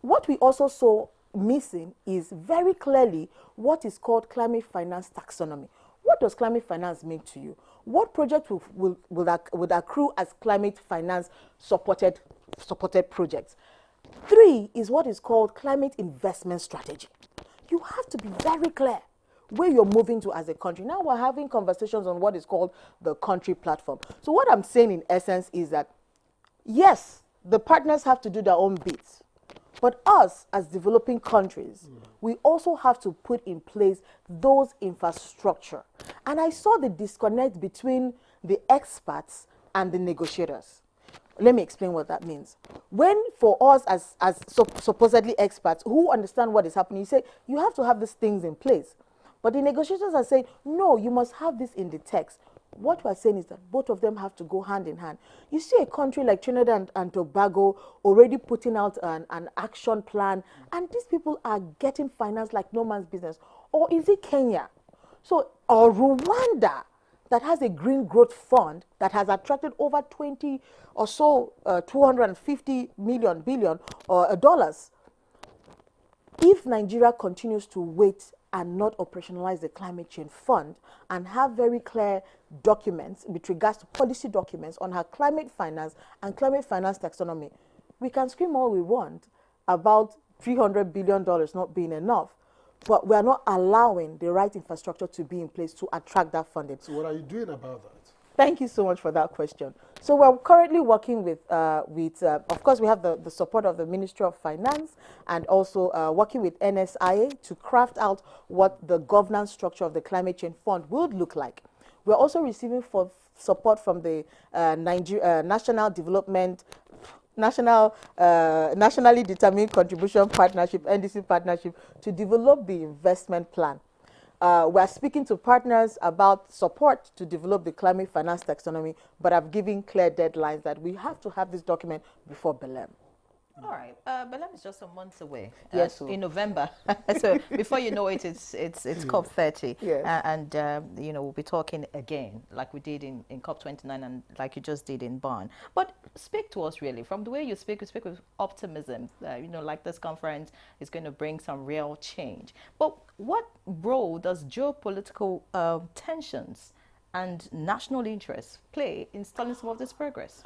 Speaker 5: What we also saw missing is very clearly what is called climate finance taxonomy. What does climate finance mean to you? What project would accrue as climate finance supported projects? 3 is what is called climate investment strategy. You have to be very clear where you're moving to as a country. Now we're having conversations on what is called the country platform. So what I'm saying in essence is that, yes, the partners have to do their own bits. But us, as developing countries, we also have to put in place those infrastructure. And I saw the disconnect between the experts and the negotiators. Let me explain what that means. When for us as supposedly experts who understand what is happening, you say you have to have these things in place. But the negotiators are saying, no, you must have this in the text. What we're saying is that both of them have to go hand in hand. You see a country like Trinidad and Tobago already putting out an action plan, and these people are getting finance like no man's business. Or is it Kenya? So, or Rwanda, that has a green growth fund that has attracted over 20 or so, 250 billion dollars. If Nigeria continues to wait and not operationalize the climate change fund and have very clear documents with regards to policy documents on her climate finance and climate finance taxonomy, we can scream all we want about $300 billion not being enough, but we are not allowing the right infrastructure to be in place to attract that funding.
Speaker 1: So what are you doing about that?
Speaker 5: Thank you so much for that question. So we're currently working with of course, we have the support of the Ministry of Finance and also working with NSIA to craft out what the governance structure of the Climate Change Fund would look like. We're also receiving support from the Nationally Determined Contribution Partnership, NDC Partnership, to develop the investment plan. We're speaking to partners about support to develop the climate finance taxonomy, but I've given clear deadlines that we have to have this document before Belém.
Speaker 3: All right, Belém is just some months away.
Speaker 5: Yes,
Speaker 3: in November. So before you know it, it's COP30.
Speaker 5: Yes.
Speaker 3: And you know, we'll be talking again, like we did in COP29 and like you just did in Bonn. But speak to us really, from the way you speak with optimism. You know, like this conference is going to bring some real change. But what role does geopolitical tensions and national interests play in stalling some of this progress?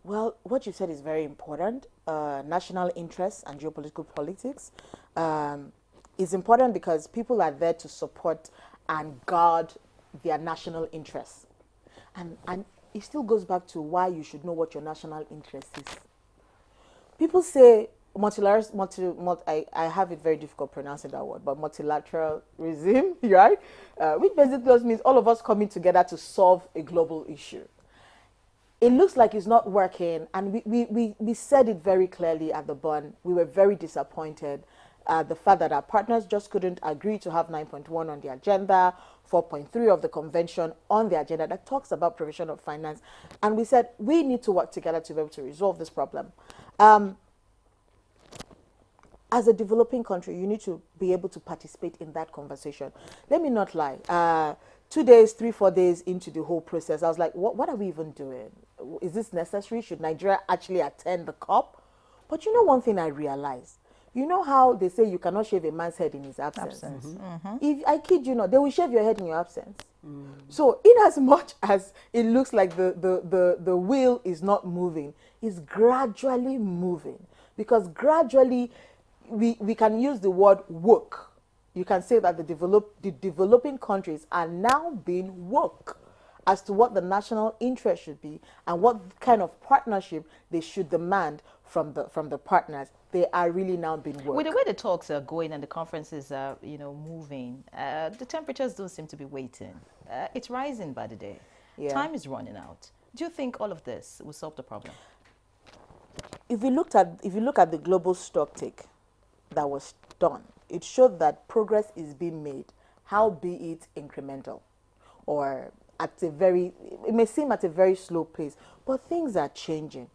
Speaker 5: Well, what you said is very important. National interests and geopolitical politics is important because people are there to support and guard their national interests. And it still goes back to why you should know what your national interest is. People say I have it very difficult pronouncing that word, but multilateralism, right? Which basically means all of us coming together to solve a global issue. It looks like it's not working, and we said it very clearly at the Bonn. We were very disappointed at the fact that our partners just couldn't agree to have 9.1 on the agenda, 4.3 of the convention on the agenda that talks about provision of finance. And we said we need to work together to be able to resolve this problem. As a developing country, you need to be able to participate in that conversation. Let me not lie. 2 days, 3-4 days into the whole process, I was like, what are we even doing? Is this necessary? Should Nigeria actually attend the COP? But you know one thing I realized? You know how they say you cannot shave a man's head in his absence? If I kid you not, they will shave your head in your absence. So in as much as it looks like the wheel is not moving, it's gradually moving. Because gradually, we can use the word woke. You can say that the developing countries are now being woke as to what the national interest should be and what kind of partnership they should demand from the partners. They are really now being woke.
Speaker 3: With the way the talks are going and the conferences are, you know, moving, the temperatures don't seem to be waiting. It's rising by the day.
Speaker 5: Yeah.
Speaker 3: Time is running out. Do you think all of this will solve the problem?
Speaker 5: If you look at the global stocktake that was done, it showed that progress is being made, how be it incremental or it may seem at a very slow pace, but things are changing.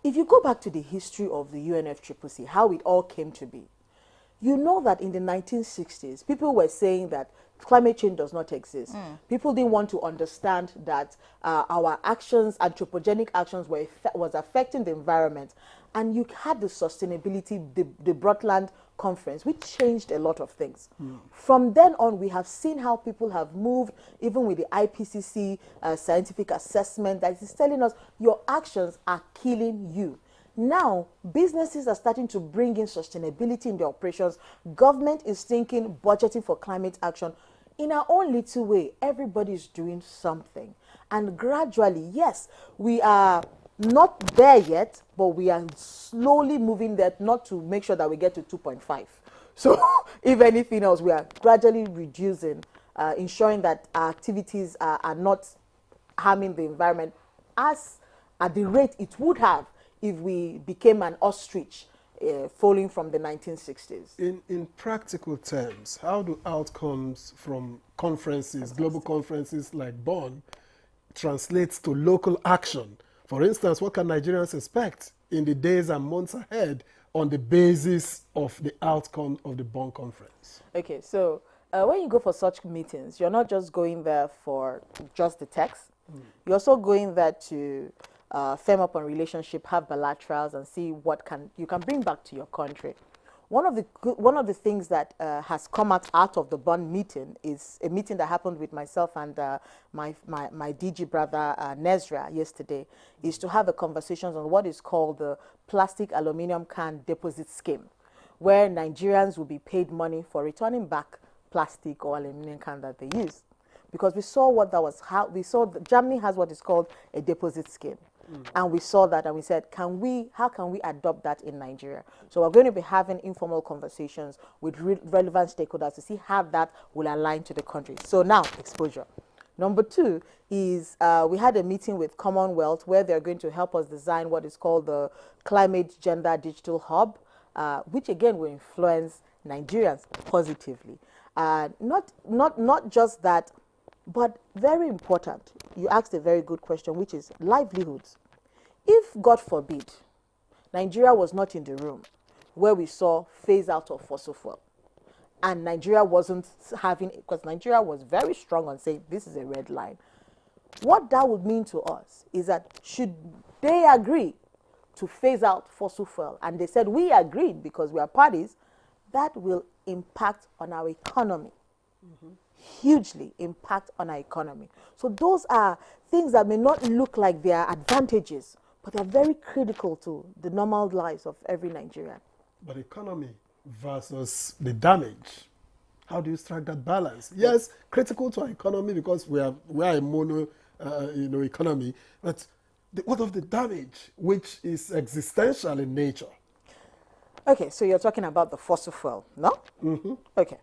Speaker 5: If you go back to the history of the UNFCCC, how it all came to be, you know that in the 1960s, people were saying that climate change does not exist. People didn't want to understand that our actions, anthropogenic actions, was affecting the environment. And you had the sustainability, the Brundtland Conference, which changed a lot of things. From then on, we have seen how people have moved, even with the IPCC scientific assessment that is telling us your actions are killing you. Now, businesses are starting to bring in sustainability in their operations. Government is thinking budgeting for climate action. In our own little way, everybody is doing something. And gradually, yes, we are not there yet, but we are slowly moving there, not to make sure that we get to 2.5. So if anything else, we are gradually reducing, ensuring that our activities are not harming the environment as at the rate it would have if we became an ostrich falling from the 1960s.
Speaker 1: In practical terms, how do outcomes from conferences, global conferences like Bonn, translates to local action? For instance, what can Nigerians expect in the days and months ahead on the basis of the outcome of the Bonn conference?
Speaker 5: Okay, so when you go for such meetings, you're not just going there for just the text. You're also going there to firm up on relationship, have bilaterals, and see what you can bring back to your country. One of the things that has come out of the Bonn meeting is a meeting that happened with myself and my DG brother Nezra yesterday, is to have a conversation on what is called the plastic aluminum can deposit scheme, where Nigerians will be paid money for returning back plastic or aluminum can that they use. Because we saw what that was, how we saw Germany has what is called a deposit scheme. And we saw that and we said, how can we adopt that in Nigeria? So we're going to be having informal conversations with relevant stakeholders to see how that will align to the country. So now, exposure. Number two is we had a meeting with Commonwealth where they're going to help us design what is called the Climate Gender Digital Hub, which again will influence Nigerians positively. Not just that, but very important, you asked a very good question, which is livelihoods. If, God forbid, Nigeria was not in the room where we saw phase out of fossil fuel, and Nigeria wasn't having, because Nigeria was very strong on saying this is a red line, what that would mean to us is that should they agree to phase out fossil fuel, and they said we agreed because we are parties, that will impact on our economy. Hugely impact on our economy. So those are things that may not look like they are advantages, but are very critical to the normal lives of every Nigerian.
Speaker 1: But economy versus the damage, how do you strike that balance? Yes, critical to our economy because we are a mono economy, but what of the damage, which is existential in nature?
Speaker 5: Okay, so you're talking about the fossil fuel, no? Okay.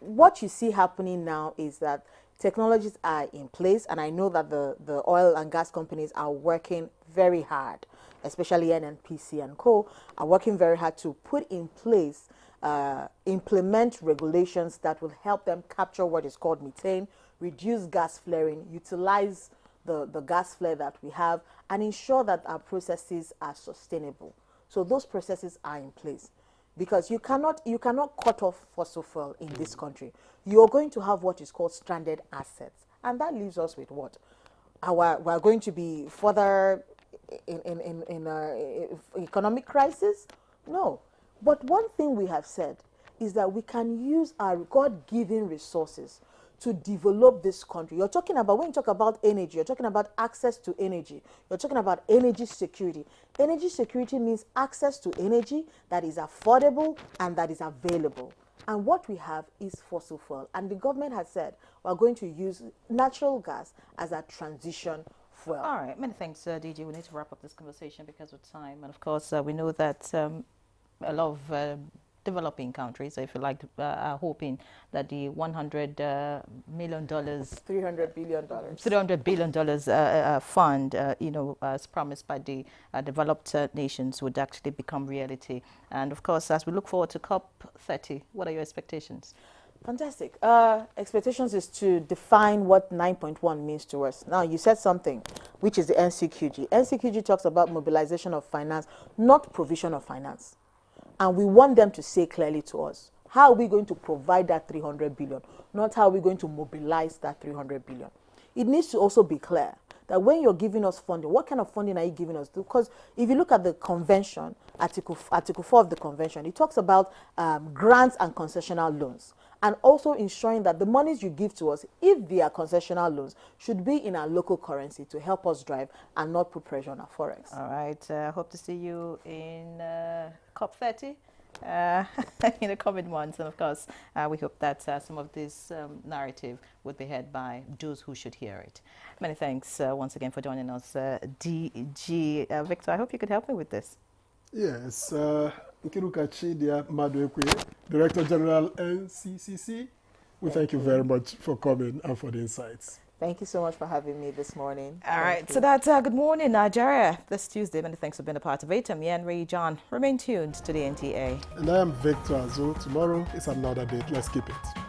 Speaker 5: What you see happening now is that technologies are in place, and I know that the oil and gas companies are working very hard, especially NNPC and co, are working very hard to put in place, implement regulations that will help them capture what is called methane, reduce gas flaring, utilize the gas flare that we have, and ensure that our processes are sustainable. So those processes are in place. Because you cannot cut off fossil fuel in this country. You're going to have what is called stranded assets. And that leaves us with what? We're going to be further in economic crisis? No. But one thing we have said is that we can use our God-given resources to develop this country. You're talking about, when you talk about energy, you're talking about access to energy. You're talking about energy security. Energy security means access to energy that is affordable and that is available. And what we have is fossil fuel. And the government has said we're going to use natural gas as a transition fuel.
Speaker 3: All right, many thanks, DG. We need to wrap up this conversation because of time. And of course, we know that a lot of developing countries, if you like, are hoping that the $100 million, $300 billion fund, as promised by the developed nations, would actually become reality. And of course, as we look forward to COP30, what are your expectations?
Speaker 5: Fantastic. Expectations is to define what 9.1 means to us. Now, you said something, which is the NCQG. NCQG talks about mobilization of finance, not provision of finance. And we want them to say clearly to us, how are we going to provide that 300 billion, not how are we going to mobilize that 300 billion. It needs to also be clear that when you're giving us funding, what kind of funding are you giving us? Because if you look at the convention, Article 4 of the convention, it talks about grants and concessional loans, and also ensuring that the monies you give to us, if they are concessional loans, should be in our local currency to help us drive and not put pressure on our forex.
Speaker 3: All right. Hope to see you in COP30 in the coming months. And of course, we hope that some of this narrative would be heard by those who should hear it. Many thanks once again for joining us, DG. Victor, I hope you could help me with this.
Speaker 1: Yes. Nkiruka Chidia Madwekwe, Director General NCCC. We thank you very much for coming and for the insights.
Speaker 3: Thank you so much for having me this morning.
Speaker 10: All right, so that's Good Morning Nigeria this Tuesday. Many thanks for being a part of it. I'm Yan Ray John. Remain tuned to the NTA.
Speaker 1: And I am Victor Azu. Tomorrow is another date. Let's keep it.